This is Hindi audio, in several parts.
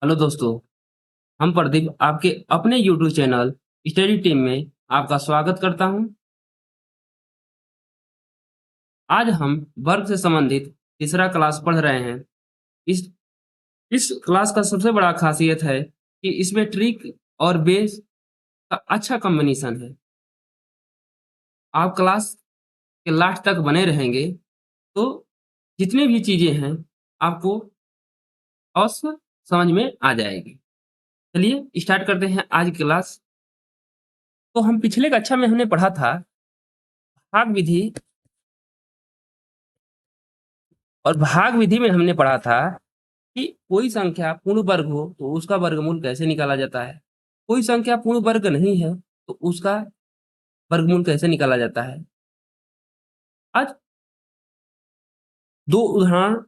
हेलो दोस्तों, हम प्रदीप आपके अपने यूट्यूब चैनल स्टडी टीम में आपका स्वागत करता हूं। आज हम वर्ग से संबंधित तीसरा क्लास पढ़ रहे हैं। इस इस क्लास का सबसे बड़ा खासियत है कि इसमें ट्रिक और बेस का अच्छा कॉम्बिनेशन है। आप क्लास के लास्ट तक बने रहेंगे तो जितनी भी चीजें हैं आपको अवश्य समझ में आ जाएगी। चलिए स्टार्ट करते हैं आज की क्लास। तो हम पिछले कक्षा में हमने पढ़ा था भाग विधि, और भाग विधि में हमने पढ़ा था कि कोई संख्या पूर्ण वर्ग हो तो उसका वर्गमूल कैसे निकाला जाता है। कोई संख्या पूर्ण वर्ग नहीं है तो उसका वर्गमूल कैसे निकाला जाता है। आज दो उदाहरण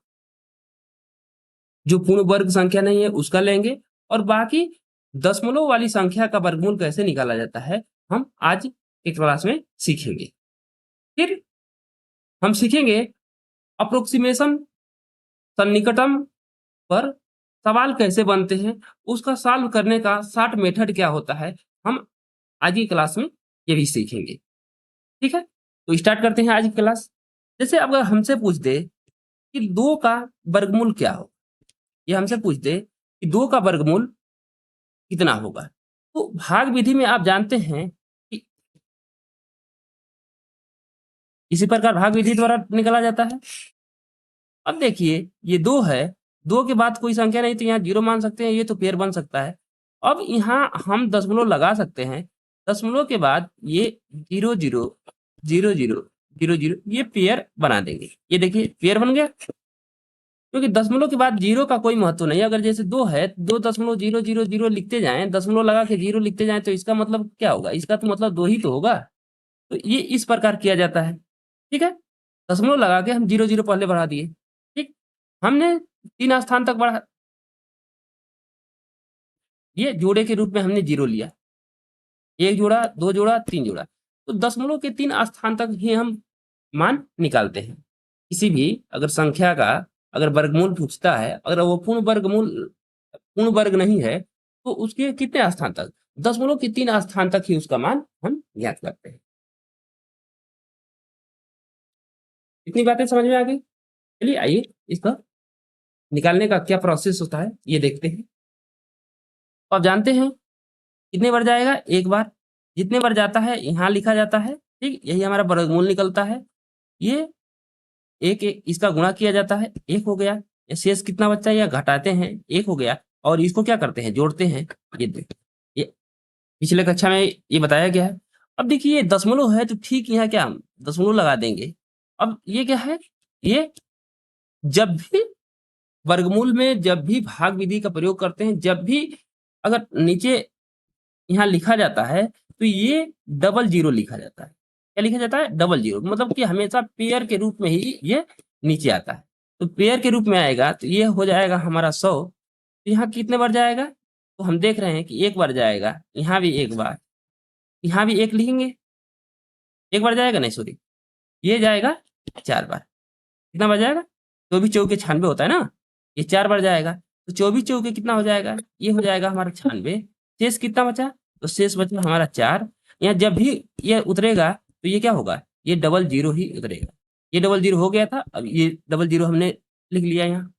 जो पूर्ण वर्ग संख्या नहीं है उसका लेंगे, और बाकी दशमलव वाली संख्या का वर्गमूल कैसे निकाला जाता है हम आज के क्लास में सीखेंगे। फिर हम सीखेंगे अप्रोक्सीमेशन, सन्निकटन पर सवाल कैसे बनते हैं, उसका सॉल्व करने का शॉर्ट मेथड क्या होता है, हम आज की क्लास में ये भी सीखेंगे। ठीक है, तो स्टार्ट करते हैं आज की क्लास। जैसे अगर हमसे पूछ दे कि 2 का वर्गमूल क्या हो, ये हमसे पूछ दे कि 2 का वर्गमूल कितना होगा, तो भाग विधि में आप जानते हैं कि इसी प्रकार भाग विधि द्वारा निकाला जाता है। अब देखिए ये 2 है, 2 के बाद कोई संख्या नहीं तो यहाँ 0 मान सकते हैं, ये तो पेयर बन सकता है। अब यहाँ हम दशमलव लगा सकते हैं, दशमलव के बाद ये 0 0 0 0 0 0 ये पेयर बना देंगे। ये देखिए पेयर बन गया, क्योंकि दशमलव के बाद 0 का कोई महत्व नहीं है। अगर जैसे 2 है, 2.000 लिखते जाएँ, दशमलव लगा के 0 लिखते जाएँ तो इसका मतलब क्या होगा? इसका तो मतलब 2 ही तो होगा। तो ये इस प्रकार किया जाता है। ठीक है? दशमलव लगा के हम 0 0 पहले बढ़ा दिए। ठीक? हमने 3 स्थान तक बढ़ा, ये जोड़े के रूप में हमने 0 लिया। 1 जोड़ा, 2 जोड़ा, 3 जोड़ा। तो दशमलव के 3 स्थान तक ही हम मान निकालते हैं। किसी भी अगर संख्या का अगर वर्गमूल पूछता है, अगर वो पूर्ण वर्ग नहीं है, तो उसके कितने स्थान तक? दशमलव के 3 स्थान तक ही उसका मान हम ज्ञात करते हैं। इतनी बातें समझ में आ गई? चलिए आइए इसका निकालने का क्या प्रोसेस होता है ये देखते हैं। तो आप जानते हैं कितने बार जाएगा? एक बार। जितने बार जाता है यहाँ लिखा जाता है। ठीक, यही हमारा वर्गमूल निकलता है। ये एक एक इसका गुणा किया जाता है, 1 हो गया। ये शेष कितना बचता है या घटाते हैं, 1 हो गया। और इसको क्या करते हैं? जोड़ते हैं। ये देखिए, ये पिछले कक्षा में ये बताया गया है। अब देखिए ये दशमलव है तो ठीक यहाँ क्या हम दशमलव लगा देंगे। अब ये क्या है? ये जब भी वर्गमूल में जब भी भाग विधि का प्रयोग करते हैं, जब भी अगर नीचे यहाँ लिखा जाता है तो ये डबल जीरो लिखा जाता है। क्या लिखा जाता है? डबल जीरो, मतलब कि हमेशा पेयर के रूप में ही ये नीचे आता है। तो पेयर के रूप में आएगा तो ये हो जाएगा हमारा 100। तो यहाँ कितने बार जाएगा? तो हम देख रहे हैं कि एक बार जाएगा, यहाँ भी एक बार, यहाँ भी एक लिखेंगे, एक बार जाएगा नहीं सॉरी, ये जाएगा 4 बार। कितना बार जाएगा? 24 चौके 96 होता है ना, ये 4 बार जाएगा। तो 24 चौके कितना हो जाएगा? ये हो जाएगा हमारा 96। शेष कितना बचा? तो शेष बचा हमारा 4। यहाँ जब भी ये उतरेगा तो ये क्या होगा? ये डबल जीरो ही उतरेगा। ये डबल जीरो हो गया था, अब ये डबल जीरो हमने लिख लिया यहाँ।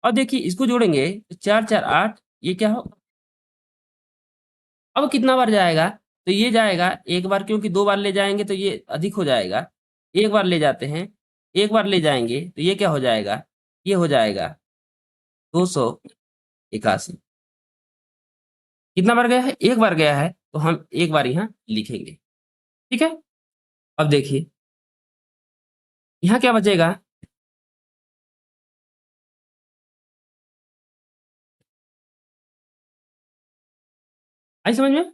अब देखिए इसको जोड़ेंगे तो 4 4 8, ये क्या हो? अब कितना बार जाएगा? तो ये जाएगा एक बार, क्योंकि 2 बार ले जाएँगे तो ये अधिक हो जाएगा। एक बार ले जाते हैं, एक बार ले जाएँगे तो ये क्या हो जाएगा? ये हो जाएगा 281। कितना बार गया है? एक बार गया है, तो हम एक बार यहाँ लिखेंगे। ठीक है? अब देखिए, यहाँ क्या बचेगा? आई समझ में?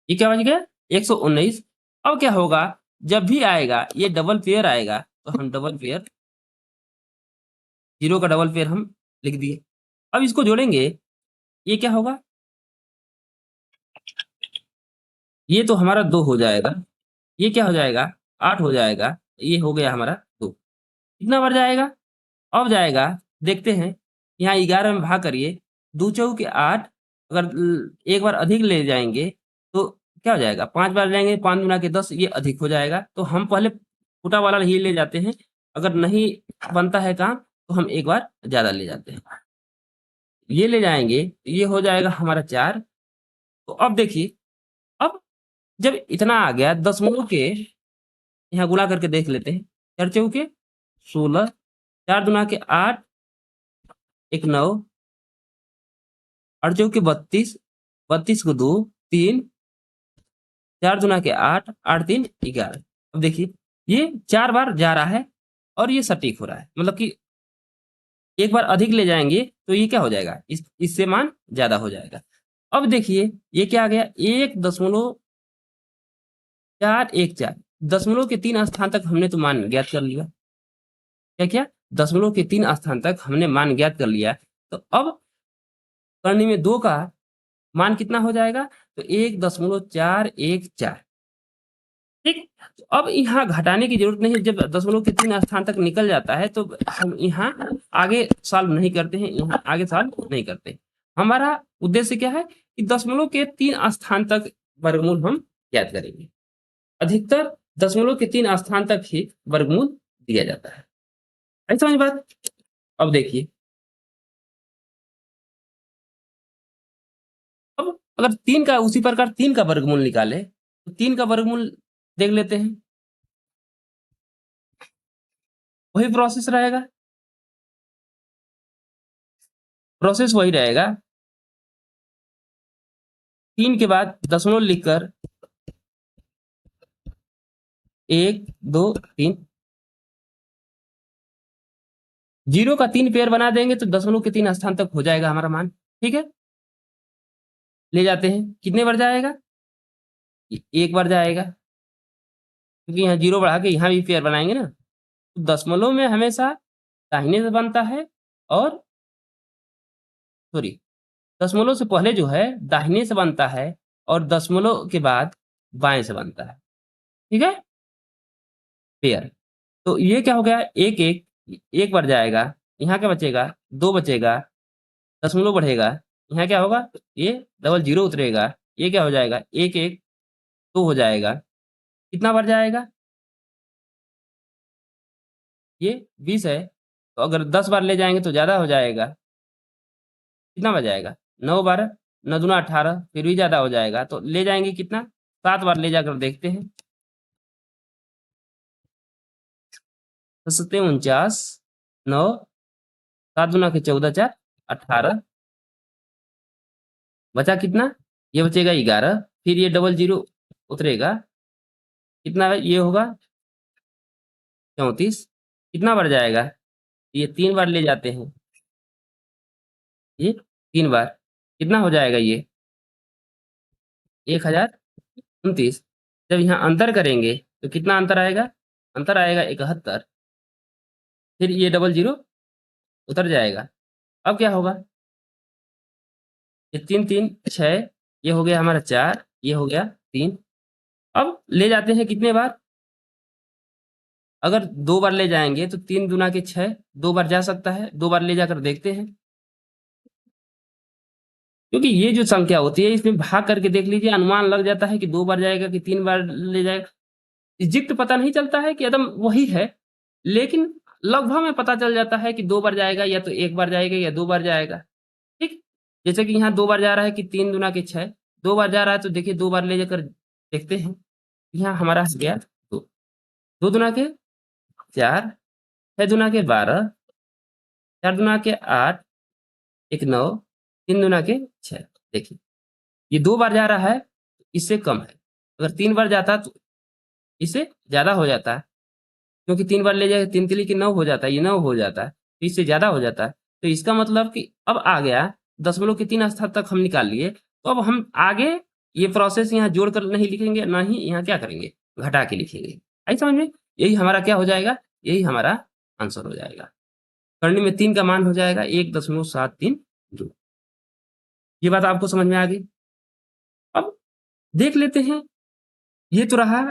ये क्या बच गया? 119। अब क्या होगा? जब भी आएगा, ये डबल पेयर आएगा, तो हम डबल पेयर, 0 का डबल पेयर हम लिख दिए। अब इसको जोड़ेंगे, ये क्या होगा? ये तो हमारा 2 हो जाएगा। ये क्या हो जाएगा? 8 हो जाएगा। ये हो गया हमारा 2। कितना बार जाएगा? अब जाएगा, देखते हैं, यहाँ 11 में भाग करिए, 2 चौके 8, अगर एक बार अधिक ले जाएंगे तो क्या हो जाएगा, 5 बार लेंगे, 5 गुना के 10, ये अधिक हो जाएगा। तो हम पहले छोटा वाला ही ले जाते हैं, अगर नहीं बनता है काम तो हम एक बार ज्यादा ले जाते हैं। ये ले जाएंगे, ये हो जाएगा हमारा 4। तो अब देखिए, अब जब इतना आ गया, दशमलव के यहाँ गुणा करके देख लेते हैं। 4 चौके 16, 4 दुना के 8, 1 9, 8 चौके 32, 32 को 2 3, 4 दुना के 8, 8 3 11। अब देखिए, ये 4 बार जा रहा है और ये सटीक हो रहा है, मतलब कि एक बार अधिक ले जाएंगे तो ये क्या हो जाएगा, इससे मान ज्यादा हो जाएगा। अब देखिए, ये क्या आ गया, 1.414, दशमलव के 3 स्थान तक हमने तो मान ज्ञात कर लिया। क्या क्या, दशमलव के 3 स्थान तक हमने मान ज्ञात कर लिया। तो अब करनी में 2 का मान कितना हो जाएगा, तो 1.414। ठीक, तो अब यहाँ घटाने की जरूरत नहीं है, जब दशमलव के 3 स्थान तक निकल जाता है तो हम यहाँ आगे सॉल्व नहीं करते हैं, यहाँ आगे सॉल्व नहीं करते। हमारा उद्देश्य क्या है कि दशमलव के 3 स्थान तक वर्गमूल हम ज्ञात करेंगे। अधिकतर दशमलव के 3 स्थान तक ही वर्गमूल दिया जाता है। आई समझ बात? अब देखिए, अब अगर 3 का उसी प्रकार 3 का वर्गमूल निकाले तो 3 का वर्गमूल देख लेते हैं। वही प्रोसेस रहेगा, प्रोसेस वही रहेगा। 3 के बाद दशमलव लिखकर 1 2 3, 0 का 3 पेयर बना देंगे तो दशमलव के 3 स्थान तक हो जाएगा हमारा मान। ठीक है, ले जाते हैं, कितने बार जाएगा, एक बार जाएगा, क्योंकि यहाँ 0 बढ़ा के यहाँ भी पेयर बनाएंगे ना। तो दशमलव में हमेशा दाहिने से बनता है, और सॉरी, दशमलव से पहले जो है दाहिने से बनता है, और दशमलव के बाद बाएं से बनता है। ठीक है, पेयर। तो ये क्या हो गया, एक एक, एक बार जाएगा, यहाँ क्या बचेगा, 2 बचेगा, दशमलव बढ़ेगा, यहाँ क्या होगा, ये डबल 0 उतरेगा, ये क्या हो जाएगा, एक एक, 2 हो जाएगा। कितना बार जाएगा, ये 20 है, तो अगर 10 बार ले जाएंगे तो ज्यादा हो जाएगा। कितना बार जाएगा, 9 बार, 9 दूना 18, फिर भी ज्यादा हो जाएगा। तो ले जाएंगे कितना, 7 बार ले जाकर देखते हैं। 7 49, 9, 7 दूना के 14 4 18, बचा कितना, ये बचेगा 11, फिर ये डबल 0 उतरेगा, कितना है? ये होगा 34। कितना बार जाएगा, ये 3 बार ले जाते हैं, ये 3 बार, कितना हो जाएगा ये, 1029। जब यहाँ अंतर करेंगे तो कितना अंतर आएगा, अंतर आएगा 71, फिर ये डबल 0 उतर जाएगा। अब क्या होगा, ये 3 3 6, ये हो गया हमारा 4, ये हो गया 3। अब ले जाते हैं कितने बार, अगर 2 बार ले जाएंगे तो 3 दूना के 6, 2 बार जा सकता है, 2 बार ले जाकर देखते हैं। क्योंकि ये जो संख्या होती है इसमें भाग करके देख लीजिए, अनुमान लग जाता है कि 2 बार जाएगा कि 3 बार ले जाएगा। एग्जैक्ट पता नहीं चलता है कि एकदम वही है, लेकिन लगभग में पता चल जाता है कि 2 बार जाएगा, या तो 1 बार जाएगा या 2 बार जाएगा। ठीक, जैसे कि यहाँ 2 बार जा रहा है कि 3 दूना के 6, 2 बार जा रहा है तो देखिए 2 बार ले जाकर देखते हैं। यहाँ हमारा हो गया 2, 2 दूना के 4, 6 दूना के 12, 4 दूना के 8, 1 9, 3 दूना के 6। देखिए, ये 2 बार जा रहा है, इससे कम है। अगर 3 बार जाता तो इससे ज़्यादा हो जाता है, क्योंकि 3 बार ले जाए 3 तिली के 9 हो जाता है, ये 9 हो जाता है, तो इससे ज़्यादा हो जाता है। तो इसका मतलब कि अब आ गया, दशमलव के 3 स्थान तक हम निकाल लिए, तो अब हम आगे ये प्रोसेस यहाँ जोड़कर नहीं लिखेंगे, ना ही यहाँ क्या करेंगे, घटा के लिखेंगे। आई समझ में? यही हमारा क्या हो जाएगा, यही हमारा आंसर हो जाएगा। करनी में 3 का मान हो जाएगा 1.732। ये बात आपको समझ में आ गई? अब देख लेते हैं, ये तो रहा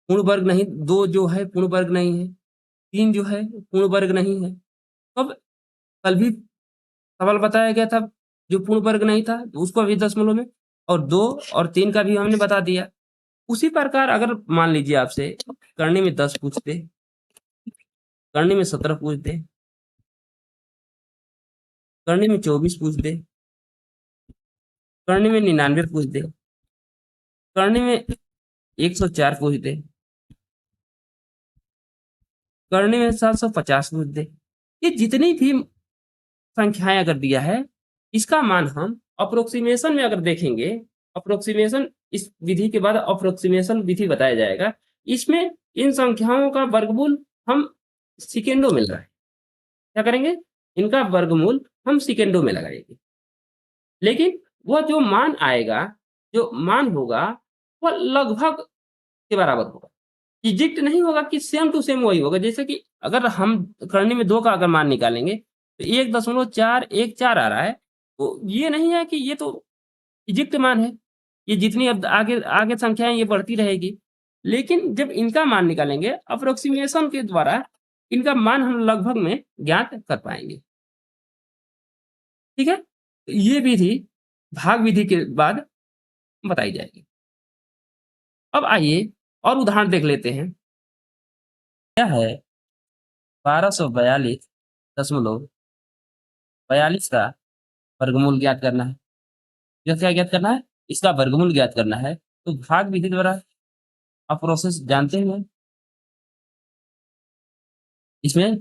पूर्ण वर्ग नहीं, 2 जो है पूर्ण वर्ग नहीं है, 3 जो है पूर्ण वर्ग नहीं है। अब कल भी सवाल बताया गया था, जो पूर्ण वर्ग नहीं था तो उसको भी दशमलव में, और 2 और 3 का भी हमने बता दिया। उसी प्रकार अगर मान लीजिए आपसे करने में 10 पूछ दे, करने में 17 पूछ दे, करने में 24 पूछ दे, करने में 99 पूछ दे, करने में 104 पूछ दे, करने में 750 पूछ दे, ये जितनी भी संख्याएं अगर दिया है, इसका मान हम अप्रोक्सीमेशन में अगर देखेंगे, अप्रोक्सीमेशन इस विधि के बाद अप्रोक्सीमेशन विधि बताया जाएगा। इसमें इन संख्याओं का वर्गमूल हम सेकेंडों में लगाएंगे। क्या करेंगे? इनका वर्गमूल हम सेकेंडों में लगाएंगे। लेकिन वह जो मान आएगा, जो मान होगा, वह लगभग के बराबर होगा। एग्जैक्ट नहीं होगा कि सेम टू सेम वही होगा। जैसे कि अगर हम करने में 2 का अगर मान निकालेंगे तो 1.414 आ रहा है, तो ये नहीं है कि ये तो एग्जैक्ट मान है। ये जितनी अब आगे आगे संख्याएँ ये बढ़ती रहेगी। लेकिन जब इनका मान निकालेंगे अप्रोक्सिमेशन के द्वारा, इनका मान हम लगभग में ज्ञात कर पाएँगे। ठीक है? तो ये विधि भाग विधि के बाद बताई जाएगी। अब आइए और उदाहरण देख लेते हैं। क्या है 1242.42 का वर्गमूल ज्ञात करना है। यह क्या ज्ञात करना है? इसका वर्गमूल ज्ञात करना है। तो भाग विधि द्वारा आप प्रोसेस जानते हैं। इसमें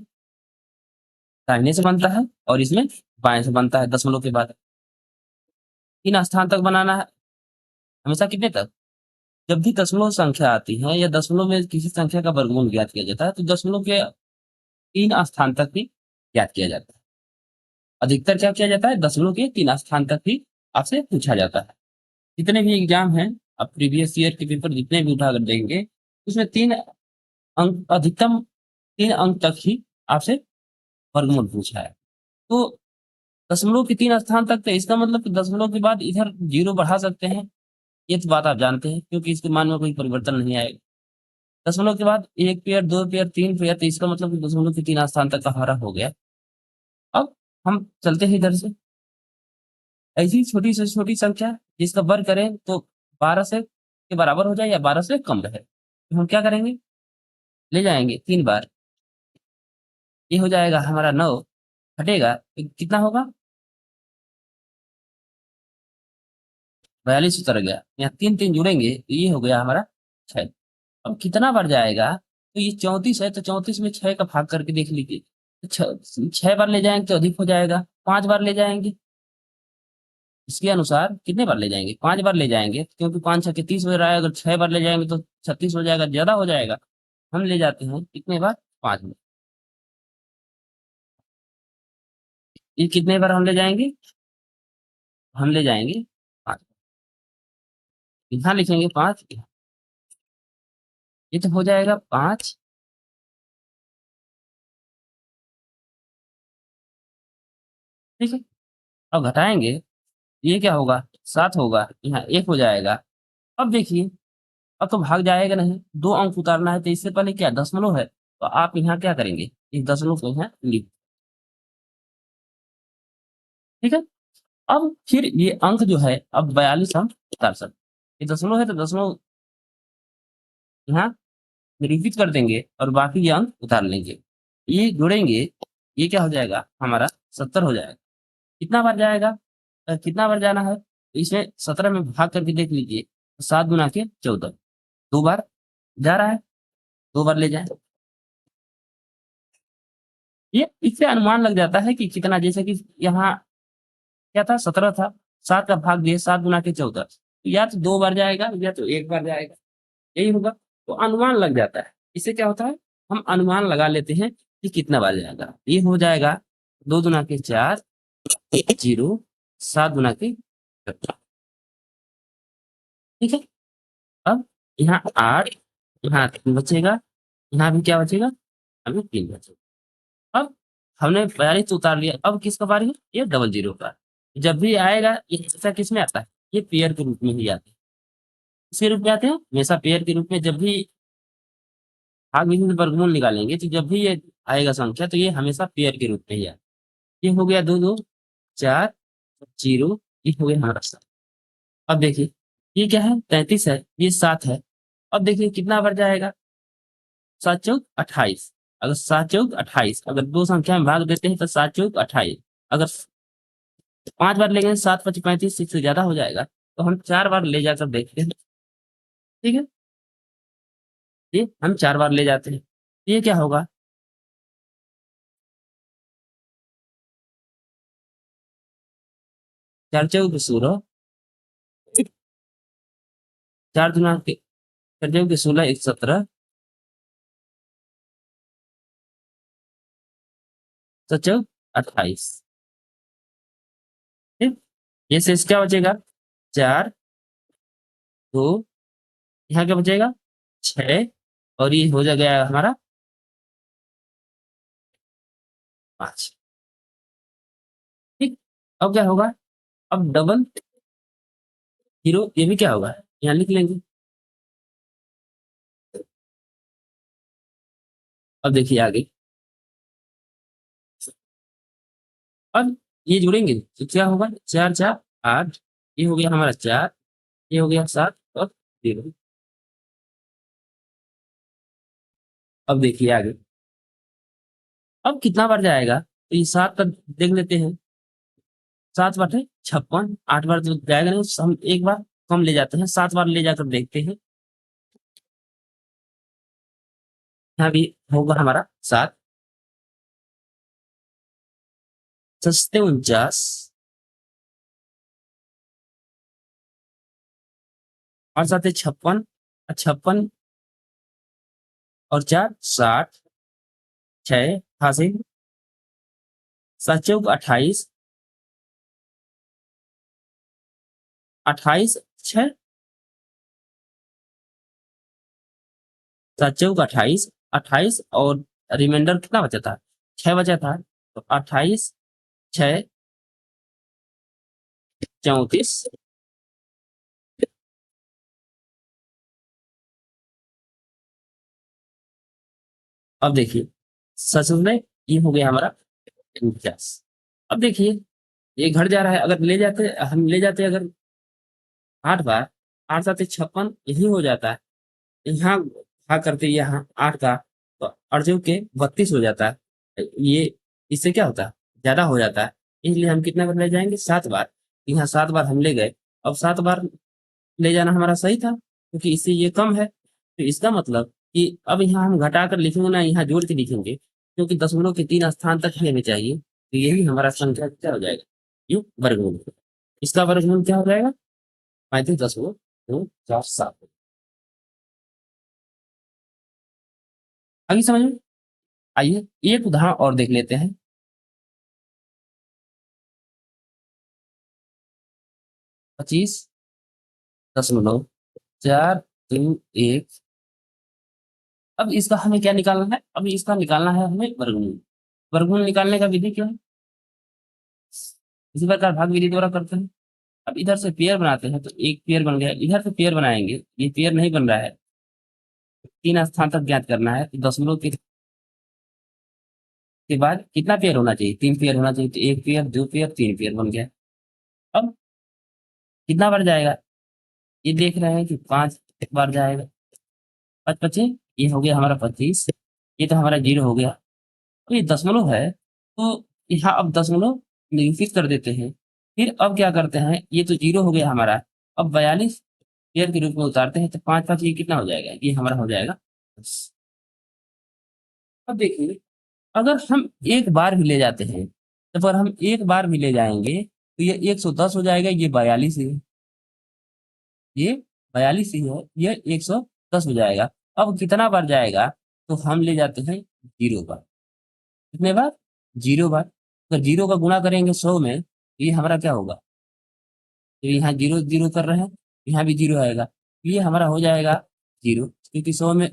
दाहिने से बनता है और इसमें बाएं से बनता है दशमलव के बाद। 3 स्थान तक बनाना है। हमेशा कितने तक? जब भी दशमलव संख्या आती है या दशमलव में किसी संख्या का वर्गमूल ज्ञात किया जाता है, तो दशमलव के 3 स्थान तक ही ज्ञात किया जाता है। अधिकतर क्या किया जाता है? दशमलव के 3 स्थान तक ही आपसे पूछा जाता है। जितने भी एग्जाम हैं, आप प्रीवियस ईयर के पेपर जितने भी उठाकर देंगे, उसमें 3 अंक, अधिकतम 3 अंक तक ही आपसे वर्गमूल पूछा है। तो दशमलव के 3 स्थान तक, तो इसका मतलब कि दशमलव के बाद इधर 0 बढ़ा सकते हैं। ये तो बात आप जानते हैं, क्योंकि इसके मान में कोई परिवर्तन नहीं आएगा। दशमलव के बाद 1 पेयर, 2 पेयर, 3 पेयर, तो इसका मतलब कि दशमलव के 3 स्थान तक का हमारा हो गया। अब हम चलते हैं इधर से। ऐसी छोटी से छोटी संख्या जिसका वर्ग करें तो 12 से के बराबर हो जाए या 12 से कम रहे, तो हम क्या करेंगे? ले जाएँगे 3 बार, ये हो जाएगा हमारा 9, हटेगा तो कितना होगा? 42 उतर गया। यहाँ 3-3 जुड़ेंगे तो ये हो गया हमारा 6। अब कितना बार जाएगा? तो ये 34 है, तो 34 में 6 का भाग करके देख लीजिए। तो 6 बार ले जाएँगे तो अधिक हो जाएगा, 5 बार ले जाएँगे। इसके अनुसार कितने बार ले जाएँगे? 5 बार ले जाएँगे, क्योंकि 5 छक्के 30 हो रहा है, अगर 6 बार ले जाएँगे तो 36 हो जाएगा, ज़्यादा हो जाएगा। हम ले जाते हैं कितने बार? 5 बार। ये कितने बार हम ले जाएँगे? हम ले जाएँगे 5। यहाँ लिखेंगे 5, ये तो हो जाएगा 5, ठीक है? अब घटाएँगे, ये क्या होगा? 7 होगा, यहाँ 1 हो जाएगा। अब देखिए, अब तो भाग जाएगा नहीं, 2 अंक उतारना है, तो इससे पहले क्या दशमलव है, तो आप यहाँ क्या करेंगे? इस दशमलव को यहाँ लिख, ठीक है? अब फिर ये अंक जो है, अब 42 हम उतार सकते हैं। ये दशमलव है तो दशमलव यहाँ निरूपित कर देंगे और बाकी ये अंक उतार लेंगे। ये जोड़ेंगे, ये क्या हो जाएगा? हमारा 70 हो जाएगा। कितना बार जाएगा? कितना बार जाना है? तो इसमें 17 में भाग करके देख लीजिए, 7 गुना के 14, 2 बार जा रहा है, 2 बार ले जाएँ। ये इससे अनुमान लग जाता है कि कितना, जैसे कि यहाँ क्या था? 17 था, 7 का भाग दिए, 7 गुना के 14, तो या तो 2 बार जाएगा या तो 1 बार जाएगा, यही होगा। तो अनुमान लग जाता है। इससे क्या होता है? हम अनुमान लगा लेते हैं कि कितना बार जाएगा। ये हो जाएगा 2 गुना के 4, 0, 7 गुना के 14, ठीक है? अब यहाँ 8, यहाँ 3 बचेगा, यहाँ भी क्या बचेगा? अभी 3 बचेगा। अब हमने 42 तो उतार लिया, अब किसका बारी है? ये डबल ज़ीरो का। जब भी आएगा ये हमेशा किसमें आता है? ये पेयर के रूप में ही आता है। किसके रूप में आते हैं? हमेशा पेयर के रूप में। जब भी भाग विधि से वर्गमूल निकालेंगे, तो जब भी ये आएगा संख्या, तो ये हमेशा पेयर के रूप में ही आएगा। ये हो गया 2 2 4 0, ये हो गया हमारा 7। अब देखिए ये क्या है, 33 है, ये 7 है। अब देखिए कितना बढ़ जाएगा, 7 चौक 28। अगर 7 चौक 28, अगर दो संख्या में भाग देते हैं तो 7 चौक 28। अगर 5 बार लेंगे 7 5 35, इससे ज्यादा हो जाएगा, तो हम 4 बार ले जाकर देखते हैं। ठीक है, ये हम 4 बार ले जाते हैं, ये क्या होगा, 4 चौक 16, 4 दुना के 4 चौक 16 1 17, 7 चौक 28। ठीक, ये शेष क्या बचेगा, 4 2, यहाँ क्या बचेगा 6, और ये हो जा गया हमारा 5। ठीक, अब क्या होगा, अब डबल जीरो, ये भी क्या होगा, यहाँ लिख लेंगे। अब देखिए आगे, अब ये जुड़ेंगे तो क्या होगा, 4 4 8, ये हो गया हमारा 4, ये हो गया 7 और 0। अब देखिए आगे, अब कितना बार जाएगा, तो ये 7 का देख लेते हैं। 7 बटे 56, 8 बार तो जाएगा नहीं, हम एक बार कम ले जाते हैं, 7 बार ले जाकर देखते हैं। यहाँ भी होगा हमारा 7 सस्ते 49, और साथ ही 56, 56 और 4 60, 6 88, 7 चौक 28, 28 6, 7 चौक 28, 28 और रिमाइंडर कितना बचा था, 6 बचा था, तो 28 6 34। अब देखिए सच में ये हो गया हमारा 49। अब देखिए ये घट जा रहा है, अगर ले जाते, हम ले जाते अगर 8 बार, 8 सात 56 यही हो जाता है, यहाँ भाग करते यहाँ 8 का, तो अर्जुन के 32 हो जाता है, ये इससे क्या होता है, ज्यादा हो जाता है। इसलिए हम कितना बार ले जाएंगे, 7 बार। यहाँ 7 बार हम ले गए, अब 7 बार ले जाना हमारा सही था, क्योंकि इससे ये कम है, तो इसका मतलब कि अब यहाँ हम घटाकर लिखेंगे ना, यहाँ जोड़ के लिखेंगे, क्योंकि दशमलव के 3 स्थान तक ही हमें चाहिए, तो यही हमारा संख्या क्या हो जाएगा, ये वर्गमूल। इसका वर्गमूल क्या हो जाएगा, 35.247। आगे समझ में, आइए एक उदाहरण और देख लेते हैं। 25.421। अब इसका हमें क्या निकालना है, अभी इसका निकालना है हमें वर्गमूल। वर्गमूल निकालने का विधि क्या है, इसी प्रकार भाग विधि द्वारा करते हैं। अब इधर से पेयर बनाते हैं, तो एक पेयर बन गया, इधर से पेयर बनाएंगे, ये पेयर नहीं बन रहा है, 3 स्थान तक ज्ञात करना है, तो दशमलव के बाद कितना पेयर होना चाहिए, 3 पेयर होना चाहिए, तो 1 पेयर 2 पेयर 3 पेयर बन गया। अब कितना बार जाएगा, ये देख रहे हैं कि 5 बार जाएगा, 5 पचे, ये हो गया हमारा 25, ये तो हमारा 0 हो गया। तो ये दशमलव है, तो यहाँ अब दशमलव निरूपित कर देते हैं। फिर अब क्या करते हैं, ये तो 0 हो गया हमारा, अब 42 पेयर के रूप में उतारते हैं, तो 5 5 ये कितना हो जाएगा, ये हमारा हो जाएगा 10। अब देखिए अगर हम एक बार भी ले जाते हैं, तो अगर हम एक बार भी ले जाएंगे, तो ये 110 हो जाएगा, ये 42 है, ये 42 ही है, ये 110 हो जाएगा। अब कितना बार जाएगा, तो हम ले जाते हैं 0 बार। कितने बार, 0 बार। अगर 0 का गुणा करेंगे 100 में, तो ये हमारा क्या होगा, तो यहाँ 0 0 कर रहे हैं, यहाँ भी 0 आएगा, ये हमारा हो जाएगा 0, क्योंकि 100 में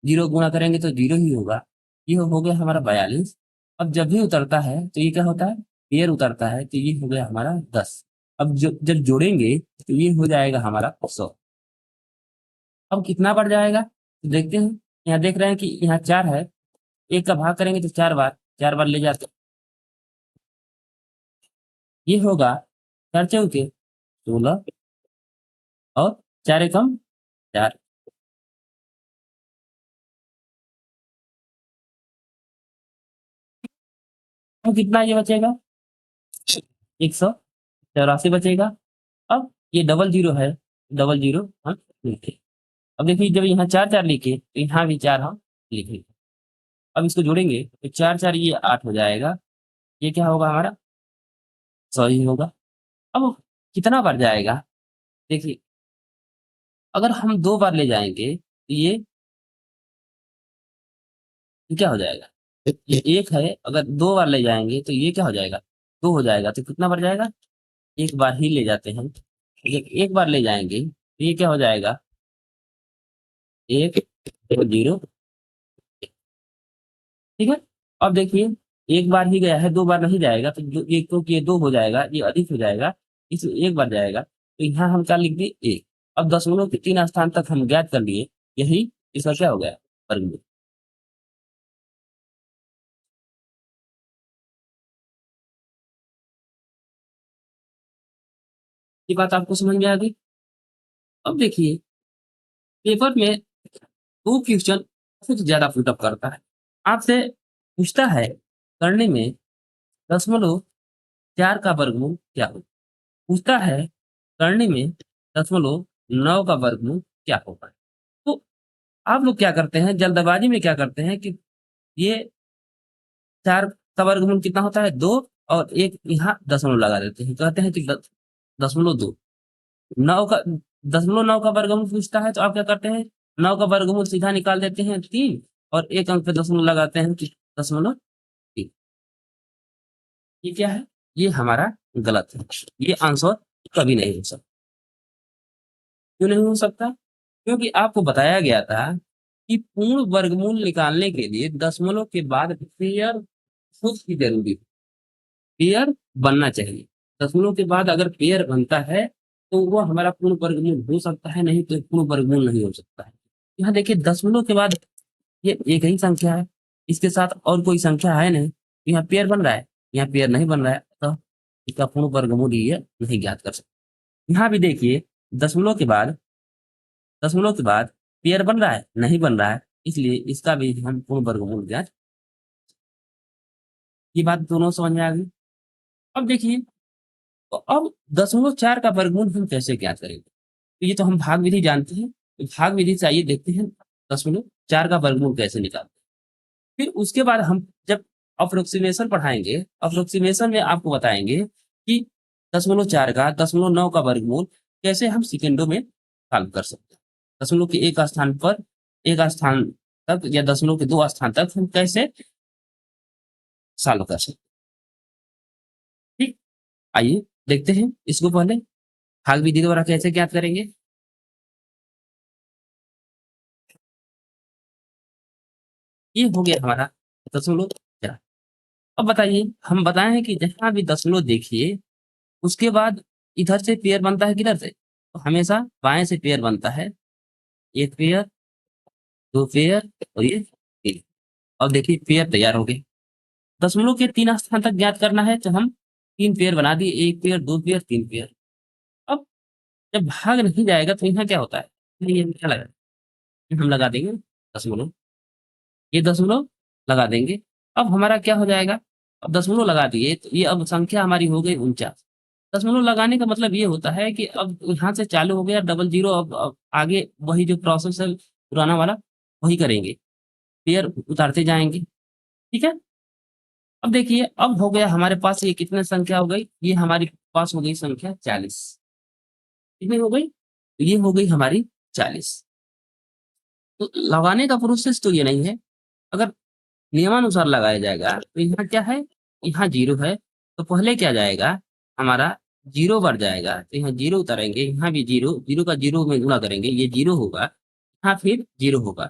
0 गुणा करेंगे तो 0 ही होगा। ये हो गया हमारा 42। अब जब भी उतरता है तो ये क्या होता है, पेयर उतरता है, तो ये हो गया हमारा 10। अब जब जोड़ेंगे तो ये हो जाएगा हमारा 100। अब कितना बार जाएगा, तो देखते हैं, यहाँ देख रहे हैं कि यहाँ 4 है, एक का भाग करेंगे तो 4 बार, 4 बार ले जाते हैं, ये होगा 4 चौके 16 और 4 एकम 4। तो कितना ये बचेगा? 184 बचेगा। अब ये डबल जीरो है, डबल जीरो हम लिखे। अब देखिए जब यहाँ 4 4 लिखे तो यहाँ भी 4 हम लिखेंगे। अब इसको जोड़ेंगे तो 4 4 ये 8 हो जाएगा। ये क्या होगा हमारा? 100 ही होगा। अब कितना बार जाएगा? देखिए अगर हम 2 बार ले जाएँगे तो ये क्या हो जाएगा? ये 1 है, अगर 2 बार ले जाएँगे तो ये क्या हो जाएगा? 2 हो जाएगा। तो कितना बार जाएगा? 1 बार ही ले जाते हैं। जब 1 बार ले जाएँगे तो ये क्या हो जाएगा? 1 2 0। ठीक है? अब देखिए 1 बार ही गया है, 2 बार नहीं जाएगा तो दो, ये क्योंकि ये 2 हो जाएगा, ये अधिक हो जाएगा, इसलिए 1 बार जाएगा। तो यहाँ हम क्या लिख दिए 1। अब दशमलव के 3 स्थान तक हम ज्ञात कर लिए, यही इसका क्या हो गया? वर्गमूल। ये बात आपको समझ में आ गई? अब देखिए पेपर में 2 क्वेश्चन सबसे ज़्यादा पुट अप करता है। आपसे पूछता है करने में दशमलव 4 का वर्गमूल क्या होगा? पूछता है करने में दशमलव 9 का वर्गमूल क्या होगा? तो आप लोग क्या करते हैं, जल्दबाजी में क्या करते हैं कि ये 4 का वर्गमूल कितना होता है? 2 और 1 यहाँ दशमलव लगा देते हैं। कहते हैं कि दशमलव 2। 9 का दशमलव 9 का वर्गमूल पूछता है तो आप क्या करते हैं? 9 का वर्गमूल सीधा निकाल देते हैं 3 और 1 अंक पे दशमलव लगाते हैं कि दशमलव 3। ये क्या है? ये हमारा गलत है। ये आंसर कभी नहीं हो सकता। क्यों नहीं हो सकता? क्योंकि आपको बताया गया था कि पूर्ण वर्गमूल निकालने के लिए दशमलव के बाद पेयर खुद की जरूरी है। पेयर बनना चाहिए। दशमलव के बाद अगर पेयर बनता है तो वो हमारा पूर्ण वर्गमूल हो सकता है, नहीं तो पूर्ण वर्गमूल नहीं हो सकता है। यहाँ देखिए दशमलव के बाद ये एक ही संख्या है, इसके साथ और कोई संख्या है नहीं, यहाँ पेयर बन रहा है, यहाँ पेयर नहीं बन रहा है, तो इसका पूर्ण वर्गमूल ये नहीं ज्ञात कर सकते। यहाँ भी देखिए दशमलव के बाद दशमलव के बाद पेयर बन रहा है, नहीं बन रहा है, इसलिए इसका भी हम पूर्ण वर्गमूल ज्ञात। ये बात दोनों समझ में आ गई। अब देखिए तो अब दशमलव 4 का वर्गमूल हम कैसे ज्ञात करेंगे? तो ये तो हम भाग विधि जानते हैं, तो भाग विधि से आइए देखते हैं दशमलव 4 का वर्गमूल कैसे निकालते हैं। फिर उसके बाद हम जब अप्रोक्सीमेशन पढ़ाएँगे, अप्रोक्सीमेशन में आपको बताएँगे कि दशमलव 4 का दशमलव 9 का वर्गमूल कैसे हम सेकंडों में सॉल्व कर सकते हैं। दशमलव के 1 स्थान पर 1 स्थान तक या दशमलव के 2 स्थान तक हम कैसे सॉल्व कर सकते हैं। ठीक, आइए देखते हैं इसको पहले भाग विधि द्वारा कैसे ज्ञात करेंगे। ये हो गया हमारा दशमलव 4। अब बताइए हम बताए हैं कि जहाँ भी दशमलव देखिए उसके बाद इधर से पेयर बनता है किधर से? तो हमेशा बाएँ से पेयर बनता है। 1 पेयर, 2 पेयर और ये 3। अब देखिए पेयर तैयार हो गए। दशमलव के 3 स्थान तक ज्ञात करना है तो हम 3 पेयर बना दिए, 1 पेयर, 2 पेयर, 3 पेयर। अब जब भाग नहीं जाएगा तो यहाँ क्या होता है? ये क्या लगा हम लगा देंगे दशमलव, ये दशमलव लगा देंगे। अब हमारा क्या हो जाएगा? अब दशमलव लगा दिए तो ये अब संख्या हमारी हो गई 49। दशमलव लगाने का मतलब ये होता है कि अब यहाँ से चालू हो गया डबल ज़ीरो, अब आगे वही जो प्रोसेस है पुराना वाला वही करेंगे, पेयर उतारते जाएँगे, ठीक है? अब देखिए अब हो गया हमारे पास ये कितनी संख्या हो गई? ये हमारे पास हो गई संख्या 40। कितनी हो गई? तो ये हो गई हमारी 40। तो लगाने का प्रोसेस तो ये नहीं है। अगर नियमानुसार लगाया जाएगा तो यहाँ क्या है? यहाँ 0 है, तो पहले क्या जाएगा? हमारा 0 बार जाएगा, तो यहाँ 0 उतारेंगे, यहाँ भी 0, 0 का 0 में गुणा करेंगे, ये 0 होगा, यहाँ फिर 0 होगा।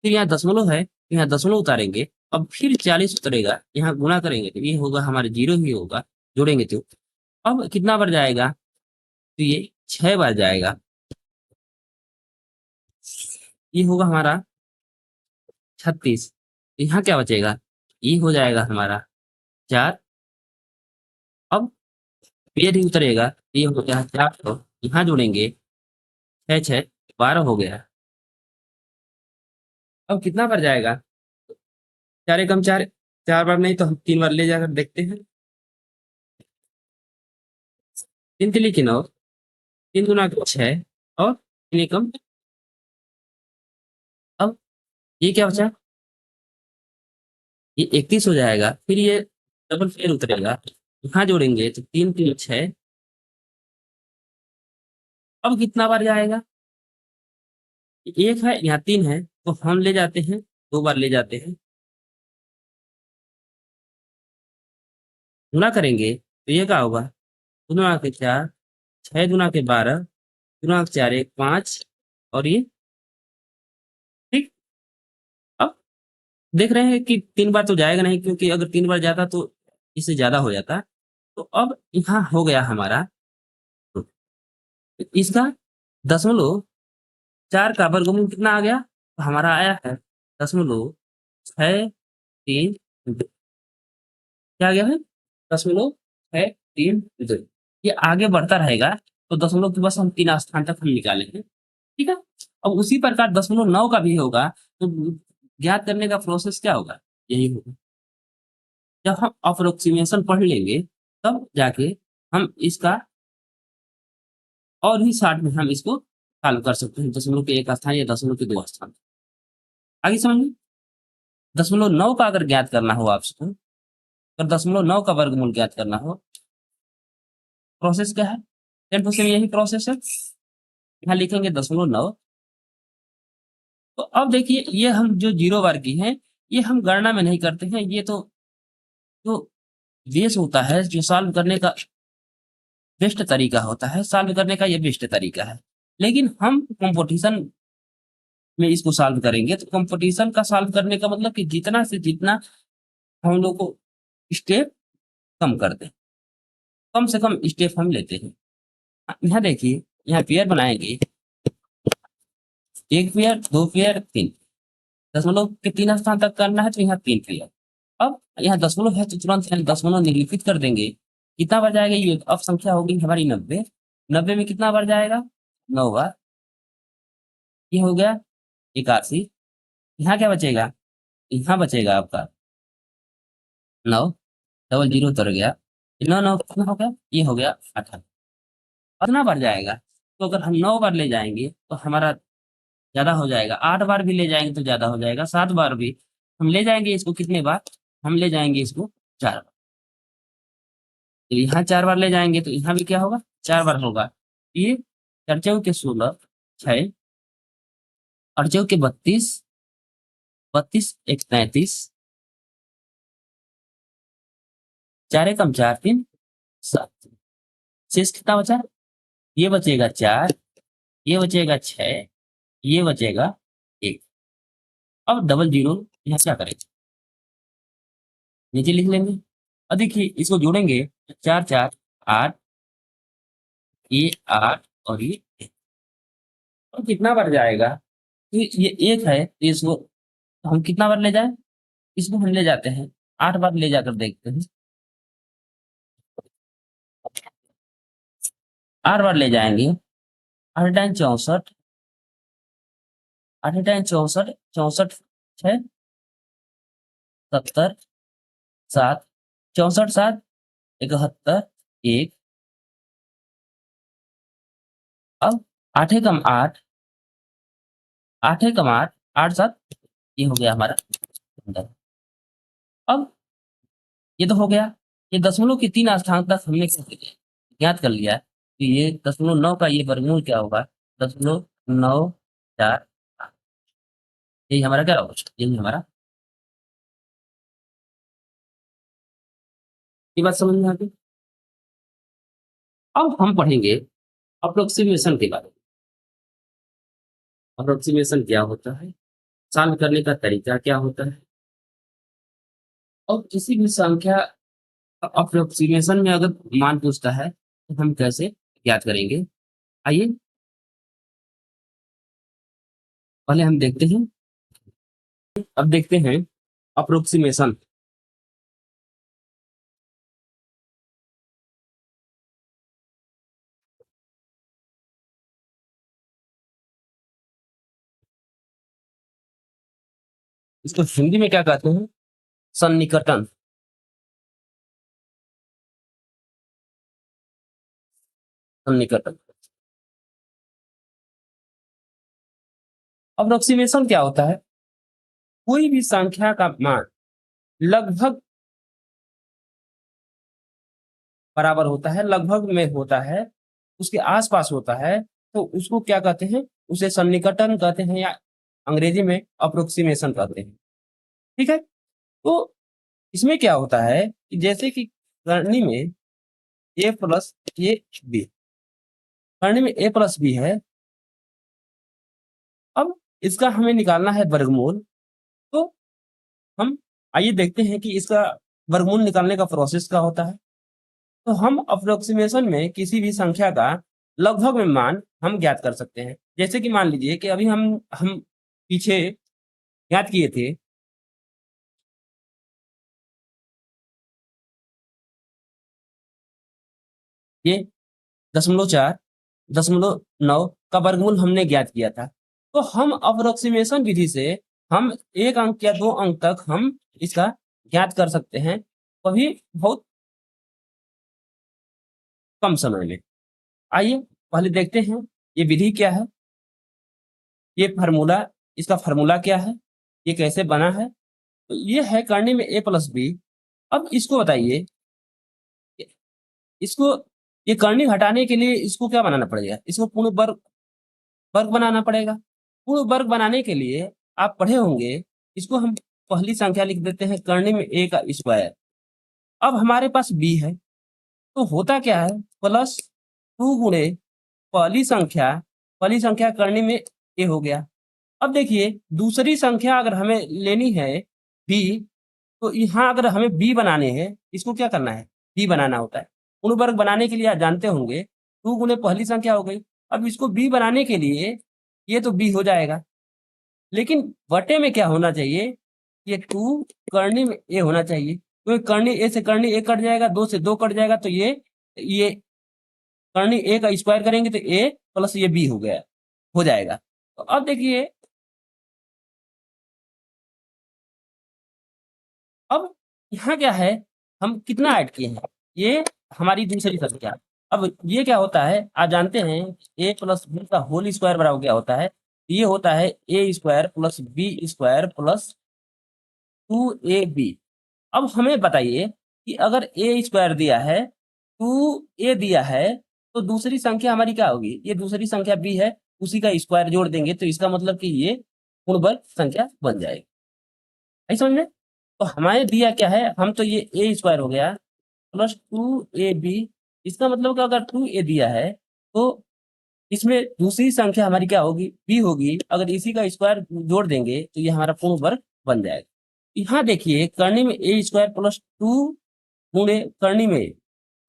फिर यहाँ दशमलव है, तो यहाँ दशमलव उतारेंगे, अब फिर 40 उतरेगा, यहाँ गुणा करेंगे तो ये होगा हमारे 0 ही होगा, जोड़ेंगे तो। अब कितना बार जाएगा? तो ये 6 बार जाएगा। ये होगा हमारा 36। यहाँ क्या बचेगा? ये हो जाएगा हमारा 4। अब पेड़ ही उतरेगा, ये हो गया 400, यहाँ जोड़ेंगे 6 6 12 हो गया। अब कितना बार जाएगा? 4 एकम 4, 4 बार नहीं तो हम 3 बार ले जाकर देखते हैं। 3 तिली की 9, 3 गुना 6 और 3 एकम। अब ये क्या बचा? ये 31 हो जाएगा, फिर ये डबल फेर उतरेगा, यहाँ जोड़ेंगे तो 3 3 6। अब कितना बार जाएगा? एक है यहाँ 3 है, तो हम ले जाते हैं, 2 बार ले जाते हैं, गुना करेंगे तो ये क्या होगा? गुना के 4, 6 गुना के 12, गुना के 4 1 5, और ये ठीक। अब देख रहे हैं कि 3 बार तो जाएगा नहीं, क्योंकि अगर 3 बार जाता तो इससे ज्यादा हो जाता। तो अब यहाँ हो गया हमारा, इसका 0.4 का वर्गमूल कितना आ गया? तो हमारा आया है 0.63। क्या आ गया है? 0.63। ये आगे बढ़ता रहेगा, तो दशमलव के बस हम 3 स्थान तक हम निकालेंगे। ठीक है। अब उसी प्रकार 0.9 का भी होगा, तो ज्ञात करने का प्रोसेस क्या होगा? यही होगा। जब हम अप्रोक्सीमेशन पढ़ लेंगे, तब जाके हम इसका और भी शार्ट में हम इसको सॉल्व कर सकते हैं, दशमलव के 1 स्थान या दशमलव के 2 स्थान। आगे समझ में? 0.9 का अगर ज्ञात करना हो आपको, अगर 0.9 का वर्गमूल ज्ञात करना हो, प्रोसेस क्या है? 10% में यही प्रोसेस है। यहाँ लिखेंगे 0.9। तो अब देखिए, ये हम जो 0 बार की है, ये हम गणना में नहीं करते हैं, ये तो जो बेस होता है, जो सॉल्व करने का बेस्ट तरीका होता है, सॉल्व करने का ये बेस्ट तरीका है। लेकिन हम कंपटीशन में इसको सॉल्व करेंगे, तो कंपटीशन का सॉल्व करने का मतलब कि जितना से जितना हम लोग को स्टेप कम कर दें, कम से कम स्टेप हम लेते हैं। यहाँ देखिए, यहाँ पेयर बनाएंगे, 1 पेयर 2 पेयर 3, दशमलव के 3 स्थान तक करना है तो यहाँ 3 पेयर। अब यहाँ दशमलव है तो तुरंत यहाँ दशमलव निरूपित कर देंगे। कितना बार जाएगा? ये अब संख्या होगी हमारी 90। 90 में कितना बार जाएगा? 9 बार। ये हो गया 81। यहाँ क्या बचेगा? यहाँ बचेगा आपका 9, डबल जीरो उतर गया, 9 9 कितना हो गया? ये हो गया 18। कितना बार जाएगा? तो अगर हम 9 बार ले जाएंगे तो हमारा ज्यादा हो जाएगा, 8 बार भी ले जाएंगे तो ज्यादा हो जाएगा, 7 बार भी। हम ले जाएंगे इसको कितने बार? हम ले जाएंगे इसको 4 बार। तो यहाँ 4 बार ले जाएंगे तो यहाँ भी क्या होगा? 4 बार होगा। ये 4 चौके 16, 6 8 चौके 32, 32 1 33, 4 एकम 4 3 7। शेष कितना बचा? ये बचेगा 4, ये बचेगा 6, ये बचेगा 1। अब डबल जीरो यहाँ क्या करेंगे? नीचे लिख लेंगे। अब देखिए, इसको जोड़ेंगे, 4 4 8, ये 8 और ये 1। और कितना बार जाएगा? तो ये 1 है, तो इसको हम कितना बार ले जाए? इसको हम ले जाते हैं 8 बार ले जाकर देखते हैं। 8 बार ले जाएंगे, 8 टाइम 64, 8 टाइम 64, 64 6 70 7, 64 7 71 1। अब 8 एकम 8, 8 एकम 8, 8 7, ये हो गया हमारा 15। अब ये तो हो गया। ये दशमलव के 3 स्थान तक हमने क्या कर लिया? ज्ञात कर लिया कि ये 0.9 का ये वर्गमूल क्या होगा? 0.948। यही हमारा क्या होगा? यही हमारा। ये बात समझ में आ गई? अब हम पढ़ेंगे अप्रोक्सीमेशन के बारे में। अप्रोक्सीमेशन क्या होता है? सॉल्व करने का तरीका क्या होता है? और किसी भी संख्या अप्रोक्सीमेशन में अगर मान पूछता है तो हम कैसे ज्ञात करेंगे? आइए पहले हम देखते हैं। अब देखते हैं अप्रोक्सीमेशन। इसको हिंदी में क्या कहते हैं? सन्निकटन। सन्निकटन। अप्रोक्सीमेशन क्या होता है? कोई भी संख्या का मान लगभग बराबर होता है, लगभग में होता है, उसके आसपास होता है, तो उसको क्या कहते हैं? उसे सन्निकटन कहते हैं, या अंग्रेजी में अप्रोक्सीमेशन कहते हैं। ठीक है। तो इसमें क्या होता है कि जैसे कि करनी में ए प्लस ए बी, करनी में ए प्लस बी है। अब इसका हमें निकालना है वर्गमूल। तो हम आइए देखते हैं कि इसका वर्गमूल निकालने का प्रोसेस क्या होता है। तो हम अप्रोक्सीमेशन में किसी भी संख्या का लगभग में मान हम ज्ञात कर सकते हैं। जैसे कि मान लीजिए कि अभी हम पीछे ज्ञात किए थे ये 0.4, 0.9 का वर्गमूल हमने ज्ञात किया था। तो हम अप्रोक्सीमेशन विधि से हम 1 अंक या 2 अंक तक हम इसका ज्ञात कर सकते हैं, वही बहुत कम समय में। आइए पहले देखते हैं ये विधि क्या है, ये फार्मूला, इसका फार्मूला क्या है, ये कैसे बना है। तो ये है करने में ए प्लस बी। अब इसको बताइए, इसको ये करनी हटाने के लिए इसको क्या बनाना पड़ेगा? इसको पूर्ण वर्ग वर्ग बनाना पड़ेगा। पूर्ण वर्ग बनाने के लिए आप पढ़े होंगे, इसको हम पहली संख्या लिख देते हैं करने में ए का स्क्वायर। अब हमारे पास बी है, तो होता क्या है? प्लस 2 गुणे पहली संख्या करने में ए हो गया। अब देखिए दूसरी संख्या अगर हमें लेनी है बी, तो यहाँ अगर हमें बी बनाने हैं, इसको क्या करना है? बी बनाना होता है। पूर्ण वर्ग बनाने के लिए आप जानते होंगे 2 गुणे पहली संख्या हो गई। अब इसको बी बनाने के लिए ये तो बी हो जाएगा, लेकिन बटे में क्या होना चाहिए? ये 2 करनी में ए होना चाहिए, क्योंकि करनी ए से करनी ए कट जाएगा, 2 से 2 कट जाएगा, तो ये करनी ए का स्क्वायर करेंगे तो ए प्लस ये बी हो जाएगा। तो अब देखिए, अब यहाँ क्या है, हम कितना ऐड किए हैं? ये हमारी दूसरी संख्या। अब ये क्या होता है, आप जानते हैं ए प्लस बी का होल स्क्वायर बराबर क्या होता है? ये होता है A square plus B square plus 2ab। अब हमें बताइए कि अगर ए स्क्वायर दिया है, 2a दिया है, तो दूसरी संख्या हमारी क्या होगी? ये दूसरी संख्या बी है, उसी का स्क्वायर जोड़ देंगे, तो इसका मतलब कि ये पूर्ण वर्ग संख्या बन जाएगी। नहीं समझ में? तो हमारे दिया क्या है, हम तो ये ए स्क्वायर हो गया प्लस 2ab। इसका मतलब कि अगर 2a दिया है, तो इसमें दूसरी संख्या हमारी क्या होगी? बी होगी। अगर इसी का स्क्वायर जोड़ देंगे तो ये हमारा पूर्ण वर्ग बन जाएगा। यहाँ देखिए करनी में ए स्क्वायर प्लस 2 गुणे करनी में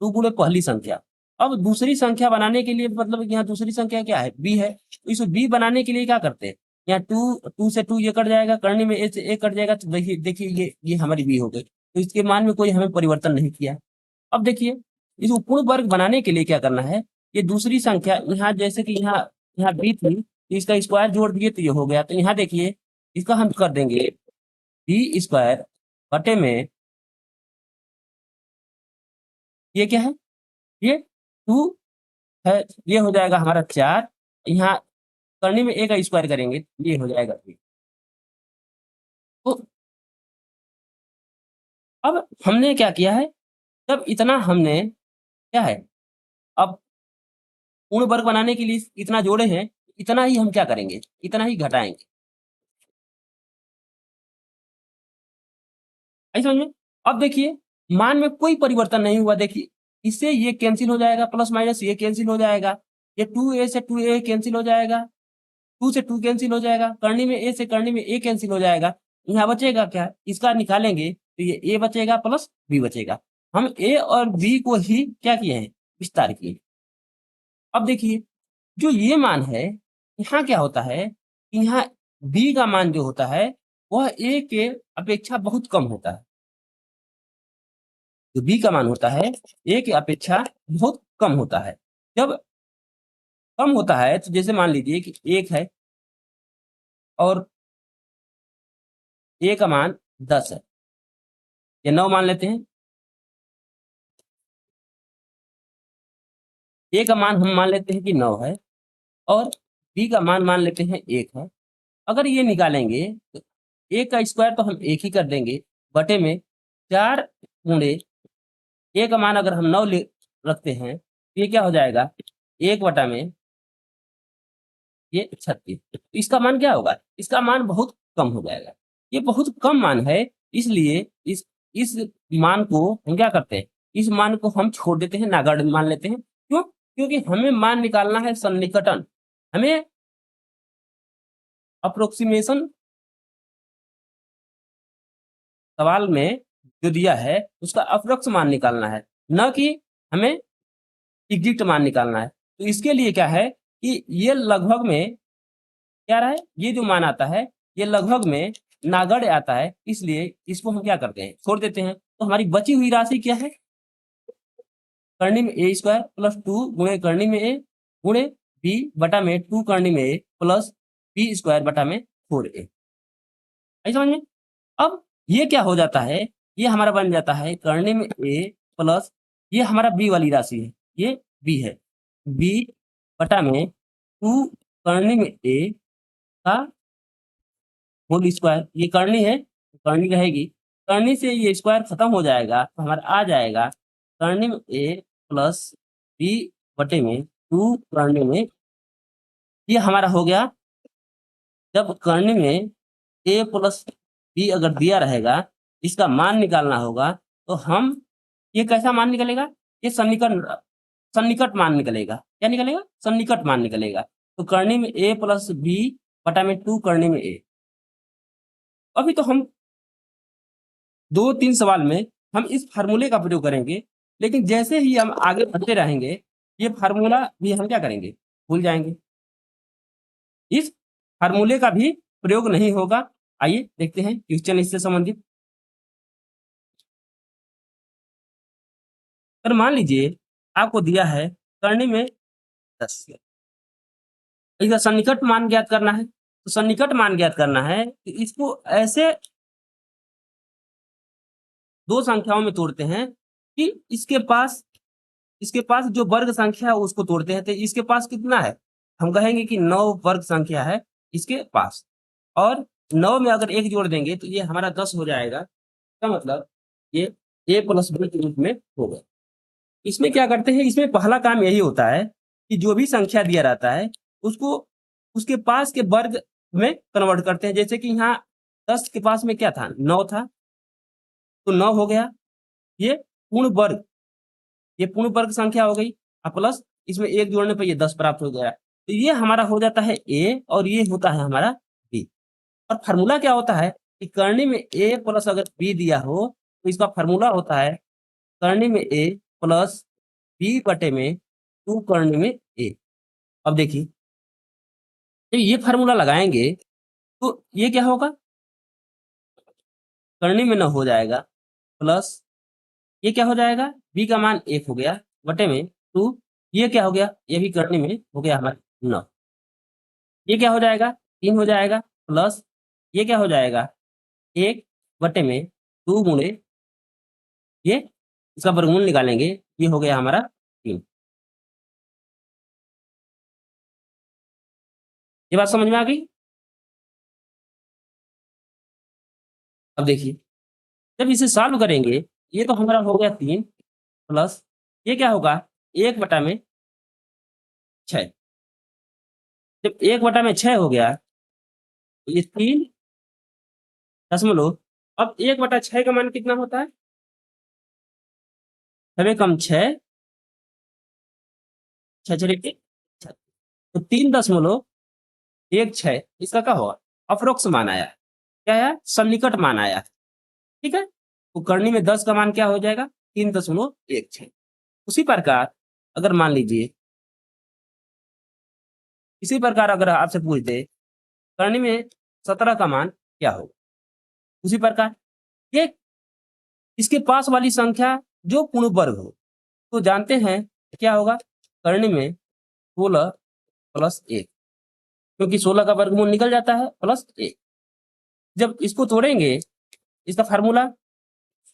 2 गुणे पहली संख्या। अब दूसरी संख्या बनाने के लिए मतलब यहाँ दूसरी संख्या क्या है? बी है। तो इसे बी बनाने के लिए क्या करते हैं? यहाँ 2 से 2 ये कट जाएगा, करनी में ए से ए कट जाएगा, तो देखिए देखिए ये हमारी बी हो गई। तो इसके मान में कोई हमें परिवर्तन नहीं किया। अब देखिए इसको पूर्ण वर्ग बनाने के लिए क्या करना है? ये दूसरी संख्या यहाँ, जैसे कि यहाँ यहाँ बी थी, तो इसका स्क्वायर जोड़ दिए तो ये हो गया। तो यहाँ देखिए इसका हम कर देंगे बी स्क्वायर बटे में ये क्या है? ये 2 है, ये हो जाएगा हमारा 4। यहाँ करने में ए का स्क्वायर करेंगे, ये हो जाएगा 3। तो अब हमने क्या किया है, जब इतना हमने क्या है, अब पूर्ण वर्ग बनाने के लिए इतना जोड़े हैं, इतना ही हम क्या करेंगे? इतना ही घटाएंगे। आई समझ में? अब देखिए मान में कोई परिवर्तन नहीं हुआ। देखिए इससे ये कैंसिल हो जाएगा, प्लस माइनस ये कैंसिल हो जाएगा, ये 2a से 2a कैंसिल हो जाएगा, 2 से 2 कैंसिल हो जाएगा, करनी में ए से करनी में ए कैंसिल हो जाएगा। यहाँ बचेगा क्या? इसका निकालेंगे तो ये ए बचेगा प्लस बी बचेगा। हम ए और बी को ही क्या किए हैं? विस्तार किए। अब देखिए जो ये मान है, यहाँ क्या होता है कि यहाँ बी का मान जो होता है वह ए के अपेक्षा बहुत कम होता है। जो बी का मान होता है ए की अपेक्षा बहुत कम होता है। जब कम होता है तो जैसे मान लीजिए कि 1 है और ए का मान 10 है, ये 9 मान लेते हैं। ए का मान हम मान लेते हैं कि 9 है और बी का मान लेते हैं 1 है। अगर ये निकालेंगे तो ए का स्क्वायर तो हम 1 ही कर देंगे, बटे में 4 गुणे ए का मान अगर हम 9 रखते हैं तो ये क्या हो जाएगा, 1 बटा में ये 36। तो इसका मान क्या होगा, इसका मान बहुत कम हो जाएगा। ये बहुत कम मान है, इसलिए इस मान को हम क्या करते हैं, इस मान को हम छोड़ देते हैं, नागढ़ मान लेते हैं। क्यों? क्योंकि हमें मान निकालना है सन्निकटन, हमें अप्रोक्सीमेशन सवाल में जो दिया है उसका अप्रोक्स मान निकालना है, न कि हमें एग्जैक्ट मान निकालना है। तो इसके लिए क्या है कि ये लगभग में क्या रहा है, ये जो मान आता है ये लगभग में नागढ़ आता है, इसलिए इसको हम क्या करते हैं, छोड़ देते हैं। तो हमारी बची हुई राशि क्या है, करनी में ए स्क्वायर प्लस 2 गुणे करनी में ए गुणे बी बटा में 2 करनी में ए प्लस बी स्क्वायर बटा में 4a। आई समझ में? अब ये क्या हो जाता है, ये हमारा बन जाता है करनी में ए प्लस ये हमारा बी वाली राशि है, ये बी है, बी बटा में 2 करनी में ए का होल स्क्वायर। ये करनी है, करनी रहेगी, करनी से ये स्क्वायर खत्म हो जाएगा तो हमारा आ जाएगा करनी में ए प्लस बी बटे में 2 करनी में, ये हमारा हो गया। जब करनी में ए प्लस बी अगर दिया रहेगा, इसका मान निकालना होगा, तो हम ये कैसा मान निकलेगा, ये सन्निकट मान निकलेगा। क्या निकलेगा, सन्निकट मान निकलेगा। तो करनी में ए प्लस बी बटा में 2 करनी में ए। अभी तो हम 2-3 सवाल में हम इस फार्मूले का प्रयोग करेंगे, लेकिन जैसे ही हम आगे बढ़ते रहेंगे ये फार्मूला भी हम क्या करेंगे, भूल जाएंगे, इस फार्मूले का भी प्रयोग नहीं होगा। आइए देखते हैं क्वेश्चन इससे संबंधित। अगर मान लीजिए आपको दिया है करनी में 10, इसका सन्निकट मान ज्ञात करना है। तो सन्निकट मान ज्ञात करना है कि इसको ऐसे दो संख्याओं में तोड़ते हैं कि इसके पास जो वर्ग संख्या है उसको तोड़ते हैं। तो इसके पास कितना है, हम कहेंगे कि 9 वर्ग संख्या है इसके पास, और 9 में अगर 1 जोड़ देंगे तो ये हमारा 10 हो जाएगा। इसका मतलब ये a प्लस बी के रूप में होगा। इसमें क्या करते हैं, इसमें पहला काम यही होता है कि जो भी संख्या दिया रहता है उसको उसके पास के वर्ग में कन्वर्ट करते हैं। जैसे कि यहाँ 10 के पास में क्या था, 9 था, तो 9 हो गया, ये पूर्ण वर्ग, ये पूर्ण वर्ग संख्या हो गई, और प्लस इसमें 1 जोड़ने पर ये 10 प्राप्त हो गया। तो ये हमारा हो जाता है ए और ये होता है हमारा बी। और फार्मूला क्या होता है कि करनी में ए प्लस अगर बी दिया हो तो इसका फार्मूला होता है करनी में ए प्लस बी बटे में 2 करनी में ए। अब देखिए जब ये फार्मूला लगाएंगे तो ये क्या होगा, करनी में 9 हो जाएगा प्लस ये क्या हो जाएगा, बी का मान 1 हो गया बटे में 2, ये क्या हो गया, ये भी करनी में हो गया हमारा 9, ये क्या हो जाएगा 3 हो जाएगा प्लस ये क्या हो जाएगा 1 बटे में 2 गुणे ये, इसका वर्गमूल निकालेंगे, ये हो गया हमारा 3। ये बात समझ में आ गई? अब देखिए जब इसे सॉल्व करेंगे, ये तो हमारा हो गया 3 प्लस ये क्या होगा 1 बटा में 6। जब 1 बटा में 6 हो गया तो ये 3 दशमलव, अब 1 बटा 6 का मान कितना होता है, 6 कम 6, 6 6 6, तो 3.16 इसका क्या होगा, अप्रोक्स मान आया। क्या आया, सन्निकट मान आया। ठीक है, तो करनी में 10 का मान क्या हो जाएगा 3.16। उसी प्रकार अगर मान लीजिए, इसी प्रकार अगर आपसे पूछ दे करनी में 17 का मान क्या होगा, उसी प्रकार ये इसके पास वाली संख्या जो पूर्ण वर्ग हो, तो जानते हैं क्या होगा, करनी में 16 प्लस 1, क्योंकि 16 का वर्गमूल निकल जाता है प्लस 1। जब इसको तोड़ेंगे, इसका फार्मूला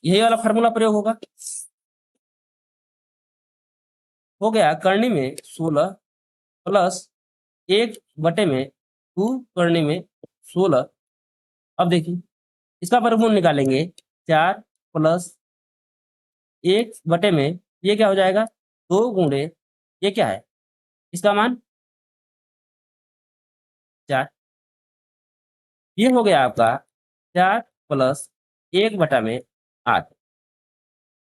यही वाला फार्मूला प्रयोग होगा। हो गया करनी में 16 प्लस 1 में 2 करनी में 16। अब देखिए इसका वर्गमूल निकालेंगे, 4 प्लस 1 में ये क्या हो जाएगा, 2 गुणे ये क्या है, इसका मान 4। ये हो गया आपका 4 प्लस 1/8।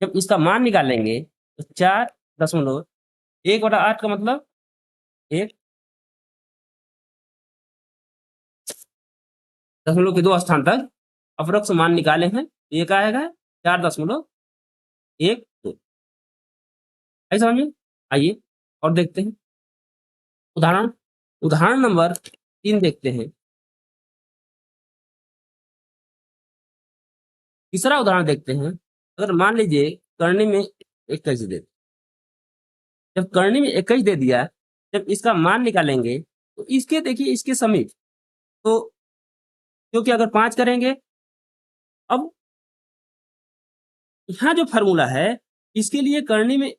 जब इसका मान निकालेंगे तो 4.1/8 का मतलब 1 दशमलव के 2 स्थान तक अप्रोक्स मान निकाले हैं। ये क्या आएगा, 4.12। आई समझ में? आइए और देखते हैं उदाहरण। उदाहरण नंबर 3 देखते हैं। तीसरा उदाहरण देखते हैं। अगर मान लीजिए करनी में 21 दे, जब करनी में 21 दे दिया, जब इसका मान निकालेंगे तो इसके देखिए इसके समीप, तो क्योंकि अगर 5 करेंगे, अब यहाँ जो फार्मूला है इसके लिए करनी में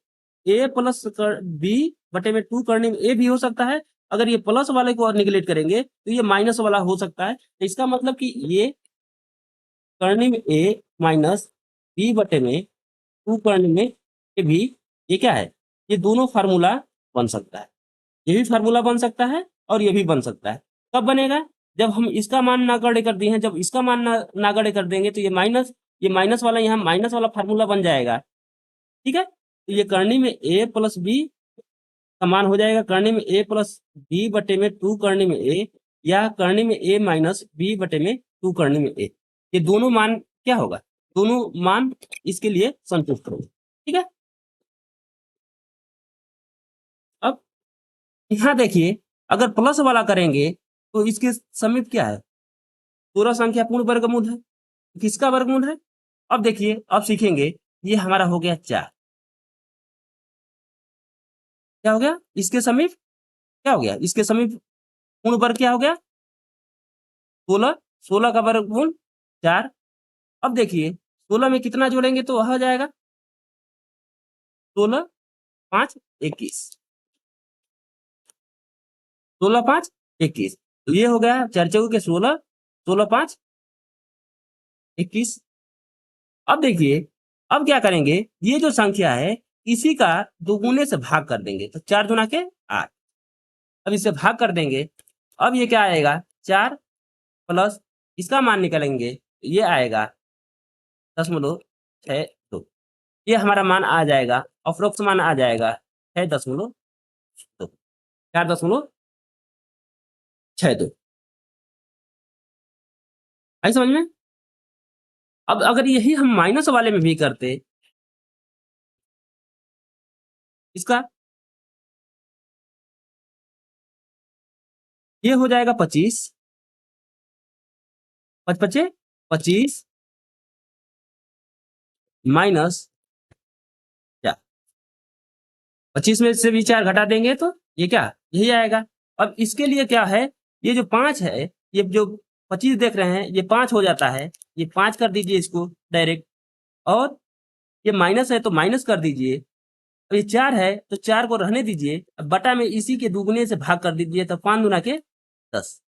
a प्लस b बटे में 2 करनी में a भी हो सकता है। अगर ये प्लस वाले को निगलेक्ट करेंगे तो ये माइनस वाला हो सकता है। तो इसका मतलब कि ये करनी में a माइनस b बटे में 2 करनी में a भी, ये क्या है, ये दोनों फार्मूला बन सकता है। ये भी फार्मूला बन सकता है और ये भी बन सकता है। कब बनेगा, जब हम इसका मान नागड़े कर दिए हैं। जब इसका मान नागड़े कर देंगे तो ये माइनस वाला यहाँ माइनस वाला फार्मूला बन जाएगा। ठीक है, तो ये करनी में a प्लस बी का मान हो जाएगा करनी में a प्लस बी बटे में 2 करनी में a, या करनी में a माइनस बी बटे में 2 करनी में a। ये दोनों मान क्या होगा, दोनों मान इसके लिए संतुष्ट होगा। ठीक है, अब यहाँ देखिए अगर प्लस वाला करेंगे तो इसके समीप क्या है, पूरा संख्या पूर्ण वर्गमूल है। किसका वर्गमूल है, अब देखिए अब सीखेंगे। ये हमारा हो गया 4, क्या हो गया, इसके समीप क्या हो गया, इसके समीप पूर्ण वर्ग क्या हो गया, 16। 16 का वर्गमूल 4। अब देखिए 16 में कितना जोड़ेंगे तो वह हो जाएगा 16 5 21। 16 5 21, तो ये हो गया 4 चौके के 16, 16 5 21। अब देखिए अब क्या करेंगे, ये जो संख्या है इसी का दोगुने से भाग कर देंगे, तो 4 दूना के 8। अब इससे भाग कर देंगे, अब ये क्या आएगा, 4 प्लस इसका मान निकालेंगे, ये आएगा 0.62। ये हमारा मान आ जाएगा, अप्रोक्स मान आ जाएगा 6.2, 4.62। आई समझ में? अब अगर यही हम माइनस वाले में भी करते, इसका ये हो जाएगा 25, 5 पचे 25 माइनस 25 में से भी 4 घटा देंगे तो ये क्या, यही आएगा। अब इसके लिए क्या है, ये जो 5 है, ये जो 25 देख रहे हैं ये 5 हो जाता है, ये 5 कर दीजिए इसको डायरेक्ट, और ये माइनस है तो माइनस कर दीजिए। अब ये 4 है तो 4 को रहने दीजिए, अब बटा में इसी के दुगुने से भाग कर दीजिए, तो 5 दूना के 10,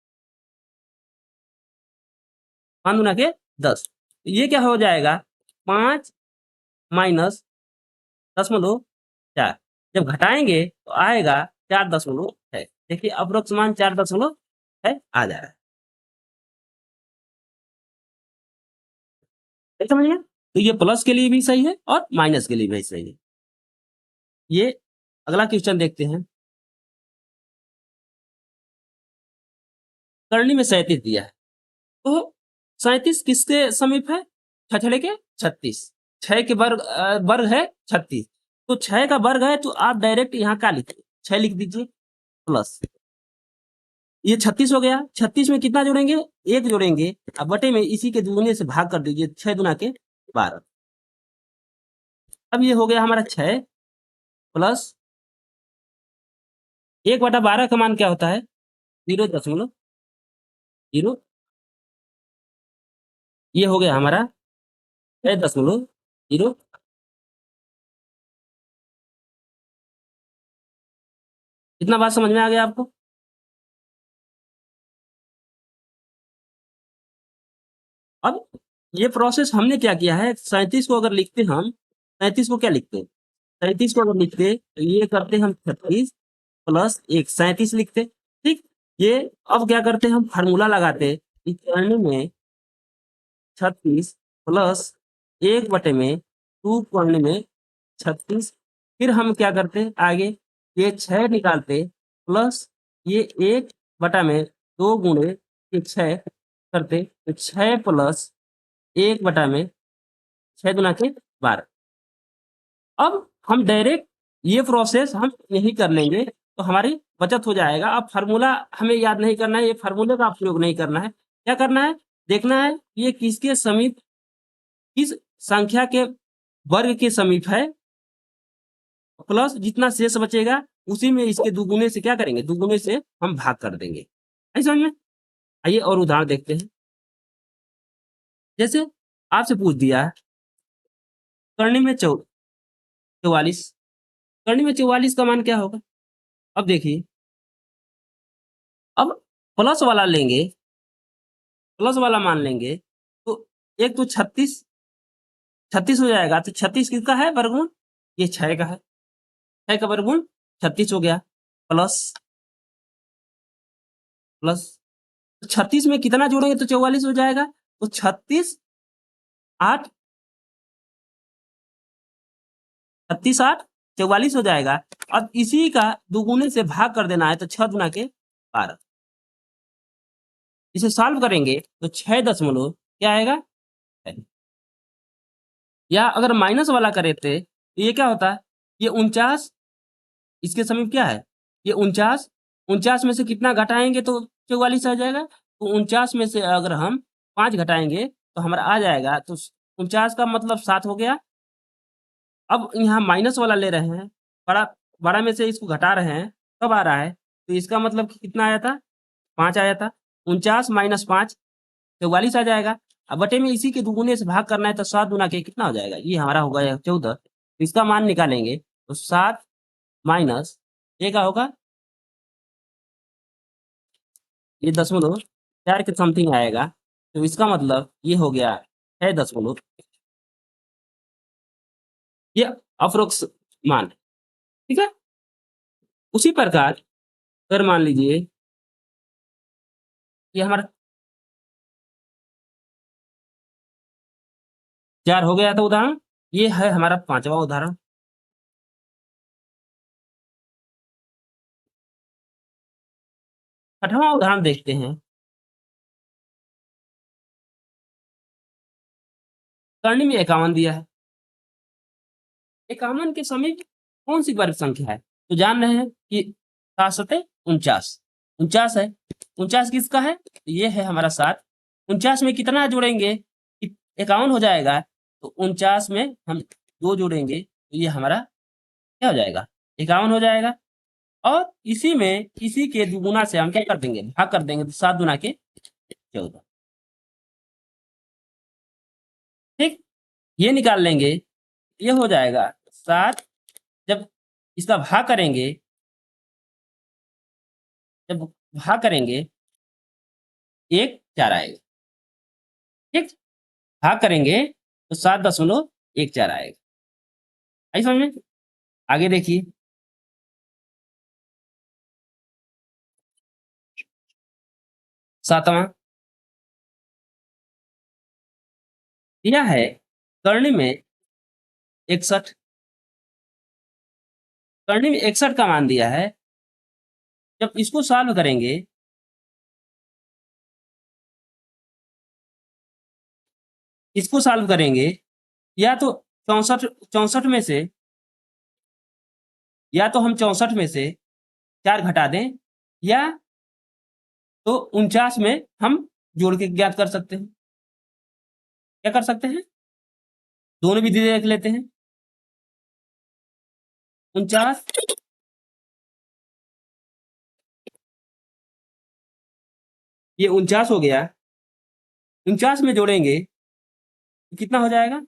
5 दूना के 10। ये क्या हो जाएगा, 5 माइनस 10.4। जब घटाएंगे तो आएगा 4.6। देखिए अप्रोक्स मान 4.6 आ जा रहा है। समझ गए? तो ये प्लस के लिए भी सही है और माइनस के लिए भी सही है। ये अगला क्वेश्चन देखते हैं। करनी में 37 दिया है, तो 37 किसके समीप है, छठड़े के 36। 6 के वर्ग है 36, तो 6 का वर्ग है तो आप डायरेक्ट यहाँ क्या लिखिए, 6 लिख दीजिए प्लस ये 36 हो गया। 36 में कितना जोड़ेंगे, 1 जोड़ेंगे, अब बटे में इसी के दुगुने से भाग कर दीजिए, 6 दूना के 12। अब ये हो गया हमारा 6 प्लस 1/12 का मान क्या होता है, 0.0 ये हो गया हमारा 6.0। इतना बात समझ में आ गया आपको? अब ये प्रोसेस हमने क्या किया है, 37 को अगर लिखते हम, 37 को क्या लिखते हैं, 37 को अगर लिखते तो ये करते हम 36 प्लस 1, 37 लिखते। ठीक, ये अब क्या करते हम फार्मूला लगाते, इस करने में 36 प्लस 1 बटे में 2 करने में 36, फिर हम क्या करते आगे, ये 6 निकालते प्लस ये 1/2 गुणे ये 6 करते, तो 6 प्लस 1/में 6 दुना के 12। अब हम डायरेक्ट ये प्रोसेस हम यही कर लेंगे तो हमारी बचत हो जाएगा। अब फार्मूला हमें याद नहीं करना है, ये फार्मूले का उपयोग नहीं करना है। क्या करना है, देखना है ये किसके समीप, किस संख्या के वर्ग के समीप है, प्लस जितना शेष बचेगा उसी में इसके दुगुने से क्या करेंगे, दुगुने से हम भाग कर देंगे। आई समझ में? आइए और उदाहरण देखते हैं। जैसे आपसे पूछ दिया करनी में 44, करनी में 44 का मान क्या होगा? अब देखिए, अब प्लस वाला लेंगे, प्लस वाला मान लेंगे तो एक तो 36, 36 हो जाएगा, तो 36 किसका है वर्गमूल, ये 6 का है, 6 का वर्गमूल 36 हो गया, प्लस प्लस 36 में कितना जोड़ेंगे तो 44 हो जाएगा, तो 36 8, 36 8 44 हो जाएगा। अब इसी का दुगुने से भाग कर देना है, तो 6 गुना के 12। इसे सॉल्व करेंगे तो 6 क्या आएगा, या अगर माइनस वाला करे थे तो ये क्या होता है, ये 49 इसके समीप क्या है, ये 49, 49 में से कितना घटाएंगे तो 44 आ जाएगा, तो 49 में से अगर हम 5 घटाएंगे तो हमारा आ जाएगा, तो 49 का मतलब 7 हो गया। अब यहाँ माइनस वाला ले रहे हैं, बड़ा बड़ा में से इसको घटा रहे हैं, कब आ रहा है, तो इसका मतलब कि कितना आया था, 5 आया था, 49 माइनस 5 44 आ जाएगा। अब बटे में इसी के दुगुने से भाग करना है, तो 7 गुना के कितना हो जाएगा, ये हमारा होगा 14। तो इसका मान निकालेंगे तो 7 माइनस ये का होगा, ये 0.4 के समथिंग आएगा, तो इसका मतलब ये हो गया है 10, ये अप्रोक्स मान। ठीक है, उसी प्रकार अगर मान लीजिए ये हमारा 4 हो गया था उदाहरण, ये है हमारा 5वां उदाहरण। 8वां उदाहरण देखते हैं। करनी में 51 दिया है, 51 के समीप कौन सी वर्ग संख्या है, तो जान रहे हैं कि 7 49 है, 49 किसका है, ये है हमारा 7। 49 में कितना जोड़ेंगे, 51 हो जाएगा, तो 49 में हम 2 जोड़ेंगे तो ये हमारा क्या हो जाएगा, 51 हो जाएगा। और इसी में इसी के दुगुना से हम क्या कर देंगे, भाग कर देंगे, तो 7 गुना के 14। ठीक, ये निकाल लेंगे, ये हो जाएगा 7, जब इसका भाग करेंगे, जब भाग करेंगे 1 4 आएगा। ठीक, भाग करेंगे तो 7.14 आएगा। आई समझ में? आगे देखिए, 7वां दिया है, करनी में 61, करनी में 61 का मान दिया है। जब इसको सॉल्व करेंगे, इसको सॉल्व करेंगे, या तो 64 में से, या तो हम 64 में से 4 घटा दें, या तो 49 में हम जोड़ के ज्ञात कर सकते हैं। क्या कर सकते हैं, दोनों विधि देख लेते हैं। 49, ये 49 हो गया, 49 में जोड़ेंगे तो कितना हो जाएगा?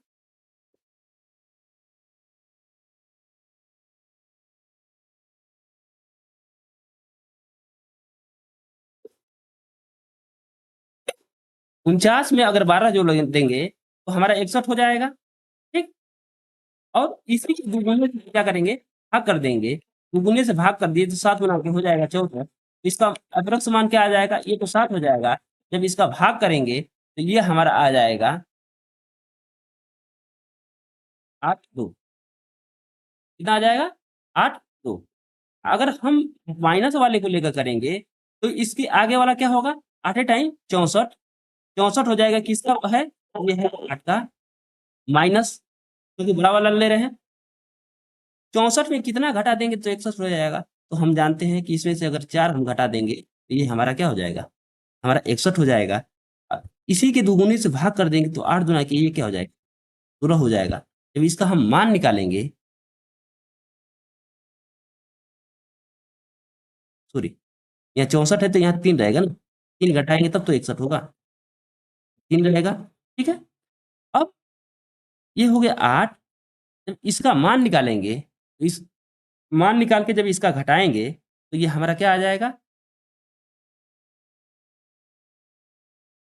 उनचास में अगर 12 जोड़ देंगे तो हमारा 61 हो जाएगा। ठीक, और इसी के दुगुने से क्या करेंगे, भाग कर देंगे। दुगुने से भाग कर दिए तो 7 गुना के हो जाएगा 14। तो इसका अप्रक्ष मान क्या आ जाएगा, ये तो 7 हो जाएगा। जब इसका भाग करेंगे तो ये हमारा आ जाएगा 8 2। कितना आ जाएगा? 8 2। अगर हम माइनस वाले को लेकर करेंगे तो इसके आगे वाला क्या होगा, 8 टाइम 64। 64 हो जाएगा, किसका है, ये है 8 का, माइनस क्योंकि बड़ा वाला ले रहे हैं। 64 में कितना घटा देंगे तो 61 हो जाएगा। तो हम जानते हैं कि इसमें से अगर 4 हम घटा देंगे तो ये हमारा क्या हो जाएगा, हमारा 61 हो जाएगा। इसी के दुगुने से भाग कर देंगे तो 8 दुना के ये क्या हो जाएगा, 16 हो जाएगा। जब इसका हम मान निकालेंगे, सॉरी, यहाँ 64 है तो यहाँ 3 रहेगा ना, 3 घटाएंगे तब तो 61 होगा, 3 रहेगा। ठीक है, अब ये हो गया 8। जब इसका मान निकालेंगे तो इस मान निकाल के जब इसका घटाएंगे तो ये हमारा क्या आ जाएगा,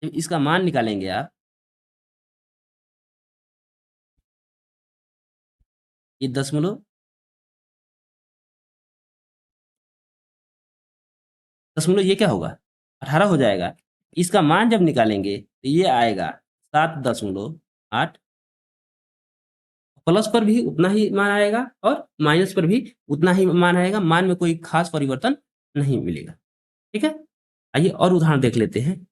जब इसका मान निकालेंगे आप, ये दशमलव ये क्या होगा, 18 हो जाएगा। इसका मान जब निकालेंगे तो ये आएगा 7.8। प्लस पर भी उतना ही मान आएगा और माइनस पर भी उतना ही मान आएगा, मान में कोई खास परिवर्तन नहीं मिलेगा। ठीक है, आइए और उदाहरण देख लेते हैं।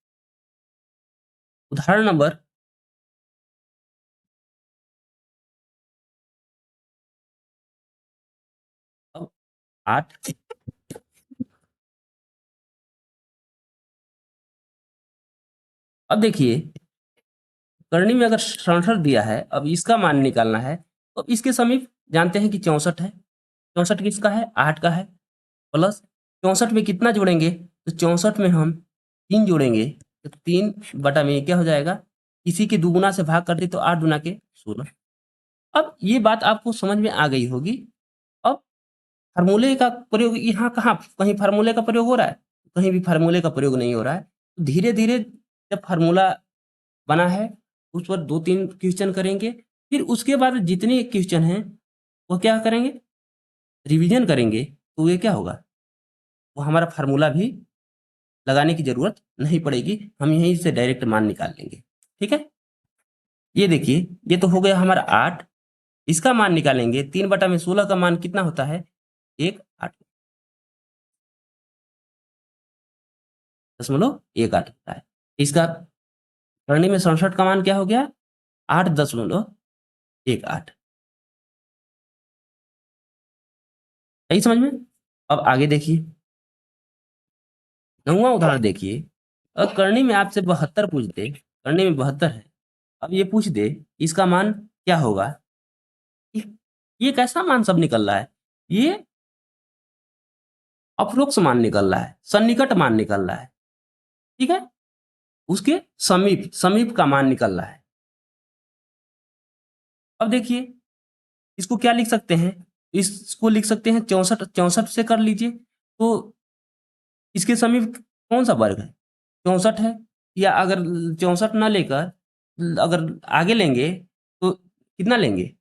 उदाहरण नंबर 8। अब देखिए, करनी में अगर 67 दिया है, अब इसका मान निकालना है तो इसके समीप जानते हैं कि 64 है। 64 किसका है, 8 का है। प्लस 64 में कितना जोड़ेंगे, तो 64 में हम 3 जोड़ेंगे तो 3 बटा में क्या हो जाएगा, इसी के दुगुना से भाग कर दे तो 8 दुना के 16। अब ये बात आपको समझ में आ गई होगी। अब फार्मूले का प्रयोग यहाँ कहाँ, कहीं फार्मूले का प्रयोग हो रहा है, कहीं भी फार्मूले का प्रयोग नहीं हो रहा है। धीरे धीरे जब फार्मूला बना है उस पर 2-3 क्वेश्चन करेंगे, फिर उसके बाद जितने क्वेश्चन हैं वो क्या करेंगे, रिवीजन करेंगे, तो ये क्या होगा, वो हमारा फार्मूला भी लगाने की ज़रूरत नहीं पड़ेगी, हम यहीं से डायरेक्ट मान निकाल लेंगे। ठीक है, ये देखिए, ये तो हो गया हमारा 8। इसका मान निकालेंगे, 3 बटा में 16 का मान कितना होता है, 1/8, 0.18 होता है। इसका करनी में 67 का मान क्या हो गया, 8.18। सही समझ में? अब आगे देखिए, 9वां उदाहरण देखिए। करनी में आपसे 72 पूछ दे, करनी में 72 है, अब ये पूछ दे इसका मान क्या होगा। ये ये कैसा मान सब निकल रहा है, ये अप्रोक्स मान निकल रहा है, सन्निकट मान निकल रहा है। ठीक है, उसके समीप समीप का मान निकल रहा है। अब देखिए, इसको क्या लिख सकते हैं, इसको लिख सकते हैं 64, 64 से कर लीजिए। तो इसके समीप कौन सा वर्ग है, 64 है। या अगर 64 ना लेकर अगर आगे लेंगे तो कितना लेंगे,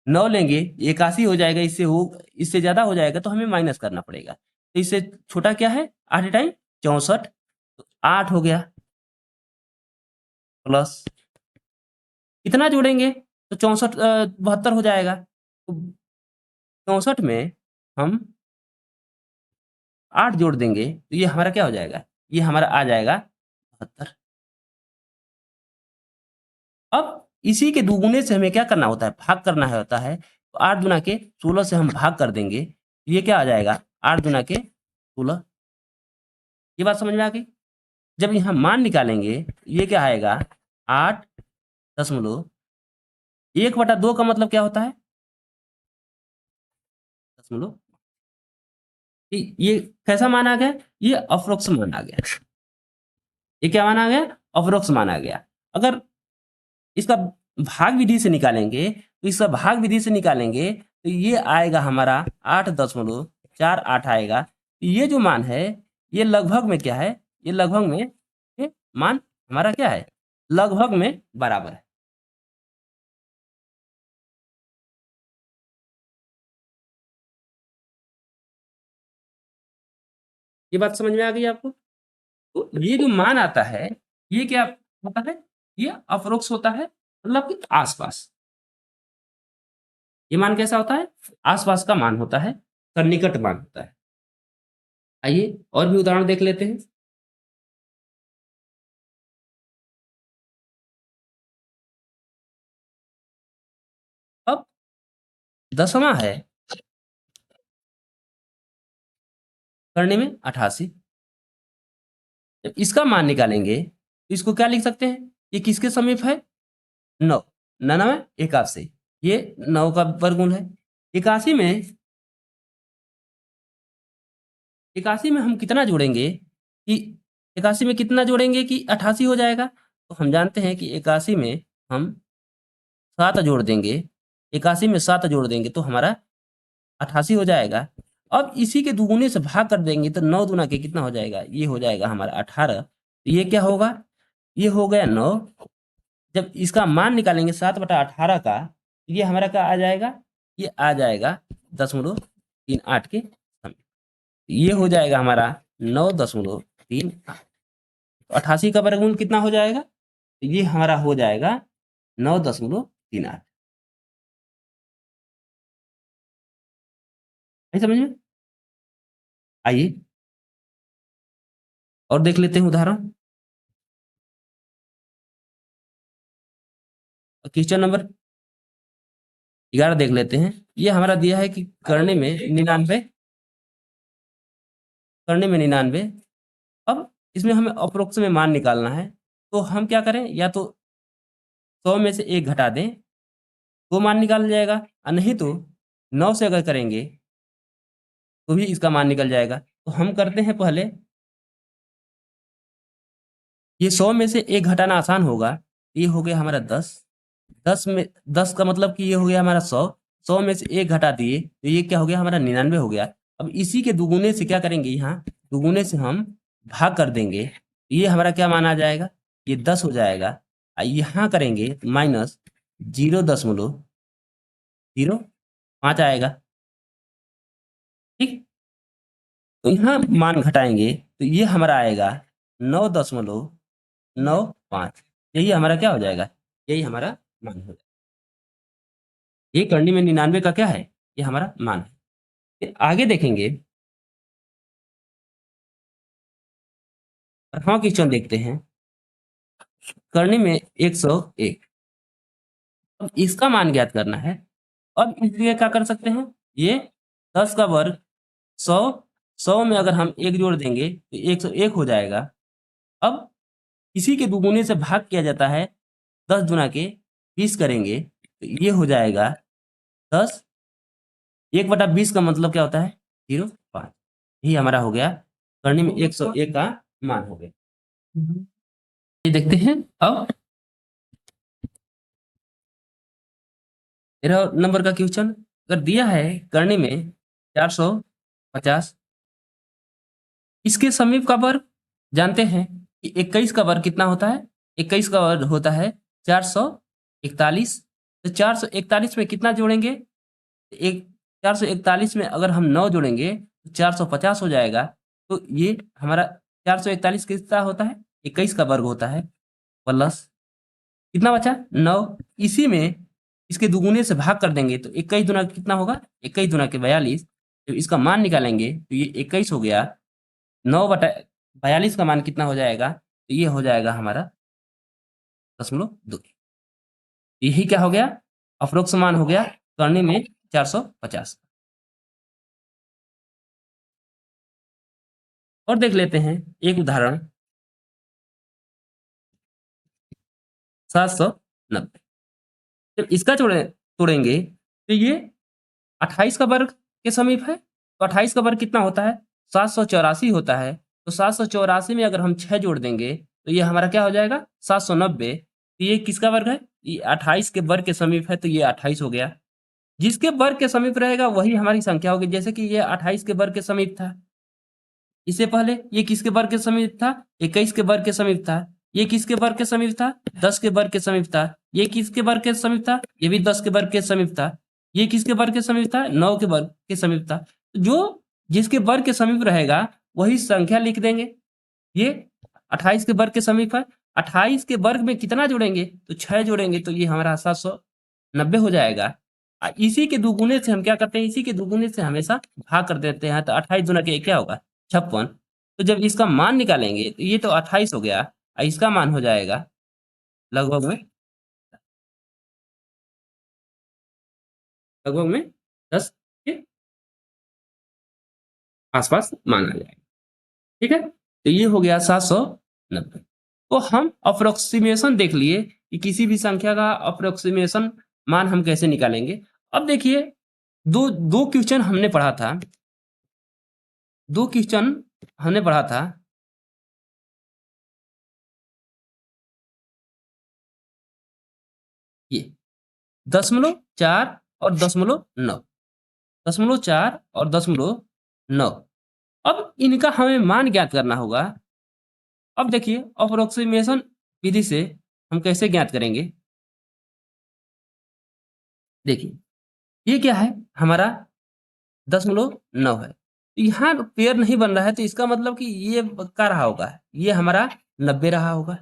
9 लेंगे, 81 हो जाएगा। इससे ज़्यादा हो जाएगा तो हमें माइनस करना पड़ेगा। तो इससे छोटा क्या है, 8 टाइम 64, तो 8 हो गया। प्लस कितना जोड़ेंगे तो 64 72 हो जाएगा। तो 64 में हम 8 जोड़ देंगे तो ये हमारा क्या हो जाएगा, ये हमारा आ जाएगा 72। अब इसी के दुगुने से हमें क्या करना होता है, भाग करना है होता है। तो 8 दुना के 16 से हम भाग कर देंगे, ये क्या आ जाएगा, 8 दुना के 16। ये बात समझ में आ गई? जब यहाँ मान निकालेंगे ये क्या आएगा, 8.1/2 का मतलब क्या होता है, दशमलव। ये कैसा मान आ गया, ये अप्रोक्स मान आ गया। ये क्या मान आ गया, अप्रोक्स मान आ गया। अगर इसका भाग विधि से निकालेंगे तो इसका भाग विधि से निकालेंगे तो ये आएगा हमारा 8.48 आएगा। ये जो मान है ये लगभग में क्या है, ये लगभग में ये मान हमारा क्या है, लगभग में बराबर है। ये बात समझ में आ गई आपको? तो ये जो मान आता है ये क्या होता है, ये अप्रोक्स होता है, मतलब कि आसपास। ये मान कैसा होता है, आसपास का मान होता है, सन्निकट मान होता है। आइए और भी उदाहरण देख लेते हैं। अब 10वां है करने में 88। जब इसका मान निकालेंगे तो इसको क्या लिख सकते हैं, ये किसके समीप है, 9, 99 81, ये 9 का वर्गमूल है। 81 में 81 में हम कितना जोड़ेंगे कि 81 में कितना जोड़ेंगे कि 88 हो जाएगा। तो हम जानते हैं कि 81 में हम 7 जोड़ देंगे, 81 में 7 जोड़ देंगे तो हमारा 88 हो जाएगा। अब इसी के दुगुने से भाग कर देंगे तो 9 दूना के कितना हो जाएगा, ये हो जाएगा हमारा 18। तो ये क्या होगा, ये हो गया 9। जब इसका मान निकालेंगे 7/18 का, ये हमारा क्या आ जाएगा, ये आ जाएगा 0.38 के समीप। ये हो जाएगा हमारा 9.38। 88 का वर्गमूल कितना हो जाएगा, ये हमारा हो जाएगा 9.38। नहीं समझ में? आइए और देख लेते हैं उदाहरण। क्वेश्चन नंबर 11 देख लेते हैं। ये हमारा दिया है कि करने में 99, करने में 99। अब इसमें हमें अप्रोक्स में मान निकालना है, तो हम क्या करें, या तो 100 में से 1 घटा दें तो मान निकाल जाएगा, और नहीं तो 9 से अगर करेंगे तो भी इसका मान निकल जाएगा। तो हम करते हैं पहले, ये 100 में से 1 घटाना आसान होगा। ये हो गया हमारा 10, 10 में 10 का मतलब कि ये हो गया हमारा 100, 100 में से 1 घटा दिए तो ये क्या हो गया हमारा 99 हो गया। अब इसी के दुगुने से क्या करेंगे, यहाँ दुगुने से हम भाग कर देंगे, ये हमारा क्या मान आ जाएगा, ये 10 हो जाएगा। यहाँ करेंगे तो माइनस 0.05 आएगा, ठीक। तो यहाँ मान घटाएंगे तो ये हमारा आएगा 9.95। यही हमारा क्या हो जाएगा, यही हमारा मान हो जाएगा। ये करनी में 99 का क्या है, ये हमारा मान है। फिर आगे देखेंगे, हाँ क्वेश्चन देखते हैं। करनी में 101, अब इसका मान ज्ञात करना है। अब इसलिए क्या कर सकते हैं, ये 10 का वर्ग 100, 100 में अगर हम 1 जोड़ देंगे तो 101 हो जाएगा। अब इसी के दुगुने से भाग किया जाता है, 10 दुना के 20 करेंगे तो ये हो जाएगा 10, 1/20 का मतलब क्या होता है, 0.5। यही हमारा हो गया, करनी में 101 का मान हो गया। ये देखते हैं। अब 13 नंबर का क्वेश्चन, अगर दिया है करने में 450, इसके समीप का वर्ग जानते हैं कि 21 का वर्ग कितना होता है, 21 का वर्ग होता है 441। तो 441 में कितना जोड़ेंगे, एक 441 में अगर हम 9 जोड़ेंगे तो 450 हो जाएगा। तो ये हमारा 441 कितना होता है, 21 का वर्ग होता है, प्लस कितना बचा 9। इसी में इसके दुगुने से भाग कर देंगे तो 21 दुना कितना होगा, 21 दुना के 42। जब इसका मान निकालेंगे तो ये 21 हो गया, 9/42 का मान कितना हो जाएगा, तो ये हो जाएगा हमारा 0.2। यही क्या हो गया, अप्रोक्स मान हो गया करने में 450। और देख लेते हैं एक उदाहरण, 790। जब इसका तोड़ेंगे तो ये 28 का वर्ग के समीप है। तो 28 का वर्ग कितना होता है, 784 होता है। तो 784 में अगर हम 6 जोड़ देंगे तो ये हमारा क्या हो जाएगा, 790। तो ये किसका वर्ग है, ये 28 के वर्ग के समीप है तो ये 28 हो गया। जिसके वर्ग के समीप रहेगा वही हमारी संख्या होगी। जैसे कि ये 28 के वर्ग के समीप था। इससे पहले ये किसके वर्ग के समीप था? 21 के वर्ग के समीप था। ये किसके वर्ग के समीप था? 10 के वर्ग के समीप था। ये किसके वर्ग के समीप था? ये भी 10 के वर्ग के समीप था। ये किसके वर्ग के समीप था? 9 के वर्ग के समीप था। जो जिसके वर्ग के समीप रहेगा वही संख्या लिख देंगे। ये 28 के वर्ग के समीप है। 28 के वर्ग में कितना जोड़ेंगे? तो 6 जोड़ेंगे तो ये हमारा 790 हो जाएगा। इसी के दुगुने से हम क्या करते हैं? इसी के दुगुने से हमेशा भाग कर देते हैं। तो 28 दूना के क्या होगा? 56। तो जब इसका मान निकालेंगे तो ये तो 28 हो गया और इसका मान हो जाएगा लगभग में 10 के आसपास मान आ जाएगा। ठीक है? तो ये हो गया 790। तो हम अप्रोक्सीमेशन देख लिए कि किसी भी संख्या का अप्रोक्सीमेशन मान हम कैसे निकालेंगे। अब देखिए दो क्वेश्चन हमने पढ़ा था। 2 क्वेश्चन हमने पढ़ा था। ये 0.4 और 0.9, 0.4 और 0.9। अब इनका हमें मान ज्ञात करना होगा। अब देखिए अप्रोक्सीमेशन विधि से हम कैसे ज्ञात करेंगे? देखिए, ये क्या है? हमारा 0.9 है। यहाँ पेयर नहीं बन रहा है तो इसका मतलब कि ये क्या रहा होगा? ये हमारा 90 रहा होगा।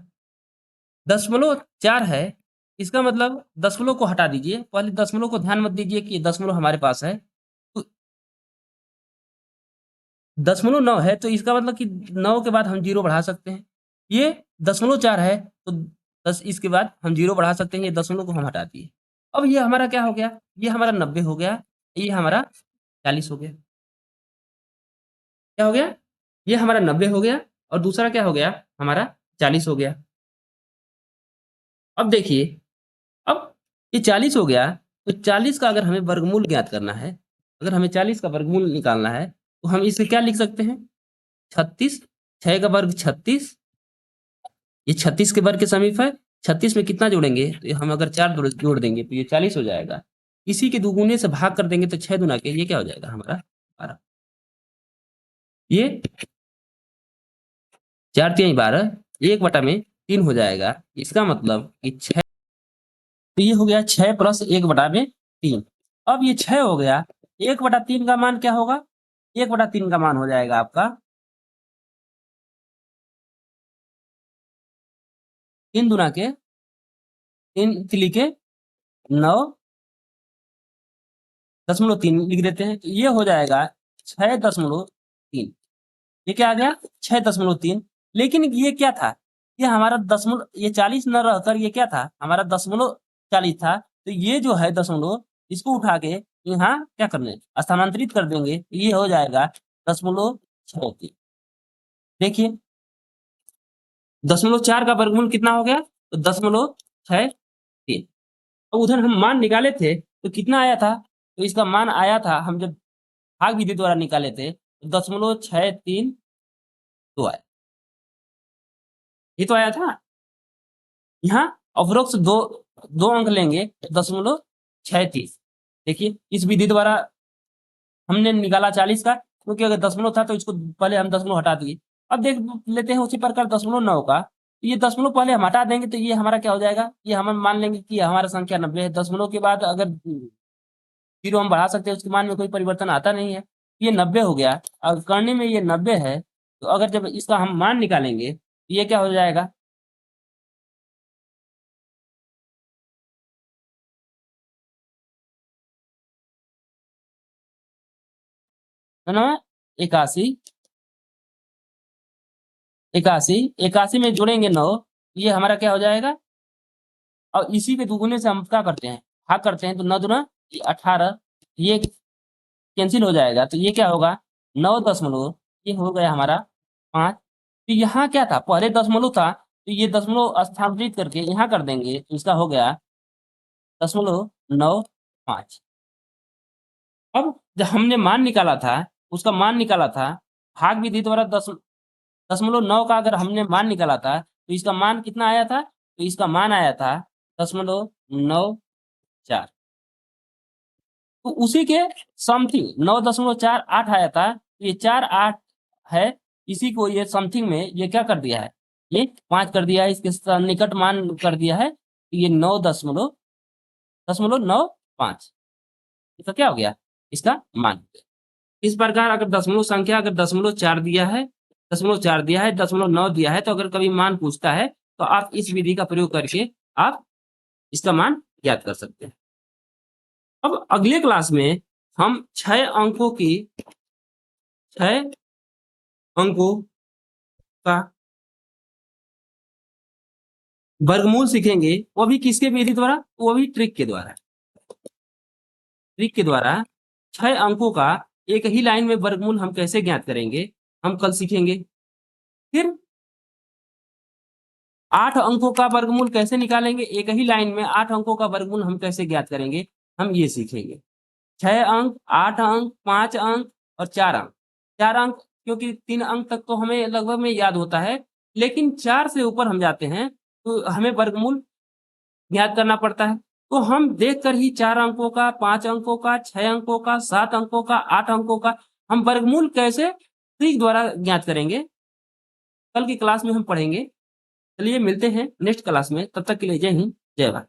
0.4 है, इसका मतलब दशमलव को हटा दीजिए। पहले दशमलव को ध्यान मत दीजिए कि दशमलव हमारे पास है। तो 0.9 है तो इसका मतलब कि 9 के बाद हम 0 बढ़ा सकते हैं। ये 0.4 है तो 10 इसके बाद हम 0 बढ़ा सकते हैं। ये दशमलव को हम हटा दिए। अब ये हमारा क्या हो गया? ये हमारा 90 हो गया, ये हमारा 40 हो गया। क्या हो गया? ये हमारा 90 हो गया और दूसरा क्या हो गया? हमारा 40 हो गया। अब देखिए, अब ये 40 हो गया, तो 40 का अगर हमें वर्गमूल ज्ञात करना है, अगर हमें 40 का वर्गमूल निकालना है, तो हम इसे क्या लिख सकते हैं? 36, 6 का वर्ग 36, ये 36 के वर्ग के समीप है। 36 में कितना जोड़ेंगे? तो हम अगर 4 जोड़ देंगे तो ये 40 हो जाएगा। इसी के दुगुने से भाग कर देंगे तो 6 दूना के ये क्या हो जाएगा? हमारा 12। ये 4 तिहाई 12, 1/3 हो जाएगा। इसका मतलब कि 6, तो ये हो गया 6 प्लस 1/3। अब ये 6 हो गया, 1/3 का मान क्या होगा? 1/3 का मान हो जाएगा आपका 3 दूना के 3 तिली के 9.3 लिख देते हैं तो ये हो जाएगा 6.3। ये क्या आ गया? 6.3। लेकिन ये क्या था? ये हमारा दशमलव, ये 40 न रहकर ये क्या था? हमारा 0.40 था। तो ये जो है दशमलव, इसको उठा के यहाँ क्या कर दें? स्थानांतरित कर देंगे तो ये हो जाएगा 0.63। देखिए 0.4 का वर्गमूल कितना हो गया? तो 0.63। तो उधर हम मान निकाले थे तो कितना आया था? तो इसका मान आया था, हम जब भाग विधि द्वारा निकाले थे तो 0.63 तो आया, ये तो आया था। यहाँ अप्रोक्स दो अंक लेंगे 0.36। देखिए इस विधि द्वारा हमने निकाला 40 का, क्योंकि अगर दशमलव था तो इसको पहले हम दशमलव हटा दिए। अब देख लेते हैं उसी प्रकार 0.9 का, ये दशमलव पहले हम हटा देंगे तो ये हमारा क्या हो जाएगा? ये हम मान लेंगे कि हमारा संख्या 90 है। दशमलव के बाद अगर 0 हम बढ़ा सकते हैं, उसके मान में कोई परिवर्तन आता नहीं है। ये 90 हो गया। अगर करने में ये 90 है तो अगर जब इसका हम मान निकालेंगे तो ये क्या हो जाएगा? है ना? 81, 81, 81 में जोड़ेंगे 9, ये हमारा क्या हो जाएगा? और इसी के दुगुने से हम क्या करते हैं? भाग करते हैं तो 9 दूना 18, ये कैंसिल हो जाएगा तो ये क्या होगा? 9 ये हो गया हमारा 5। तो यहाँ क्या था? पहले दशमलव था तो ये दशमलव स्थानांतरित करके यहाँ कर देंगे तो इसका हो गया 0.95। अब जब हमने मान निकाला था, उसका मान निकाला था भाग विधि द्वारा 0.9 का अगर हमने मान निकाला था तो इसका मान कितना आया था? तो इसका मान आया था 9.4। तो उसी के समथिंग 9.48 आया था, तो ये 4.8 है, इसी को ये समथिंग में ये क्या कर दिया है, ये 5 कर दिया है, इसके निकट मान कर दिया है, तो ये 9.05 इसका क्या हो गया, इसका मान। इस प्रकार अगर दशमलव संख्या अगर 0.4 दिया है, 0.4 दिया है, 0.9 दिया है, तो अगर कभी मान पूछता है तो आप इस विधि का प्रयोग करके आप इसका मान ज्ञात कर सकते हैं। अब अगले क्लास में हम 6 अंकों का वर्गमूल सीखेंगे, वो भी किसके विधि द्वारा, वो भी ट्रिक के द्वारा। ट्रिक के द्वारा 6 अंकों का एक ही लाइन में वर्गमूल हम कैसे ज्ञात करेंगे, हम कल सीखेंगे। फिर 8 अंकों का वर्गमूल कैसे निकालेंगे, एक ही लाइन में 8 अंकों का वर्गमूल हम कैसे ज्ञात करेंगे, हम ये सीखेंगे। 6 अंक, 8 अंक, 5 अंक और 4 अंक। 4 अंक क्योंकि 3 अंक तक तो हमें लगभग में याद होता है, लेकिन 4 से ऊपर हम जाते हैं तो हमें वर्गमूल ज्ञात करना पड़ता है। तो हम देखकर ही 4 अंकों का, 5 अंकों का, 6 अंकों का, 7 अंकों का, 8 अंकों का हम वर्गमूल कैसे ट्रिक द्वारा ज्ञात करेंगे, कल की क्लास में हम पढ़ेंगे। चलिए मिलते हैं नेक्स्ट क्लास में, तब तक के लिए जय हिंद, जय भारत।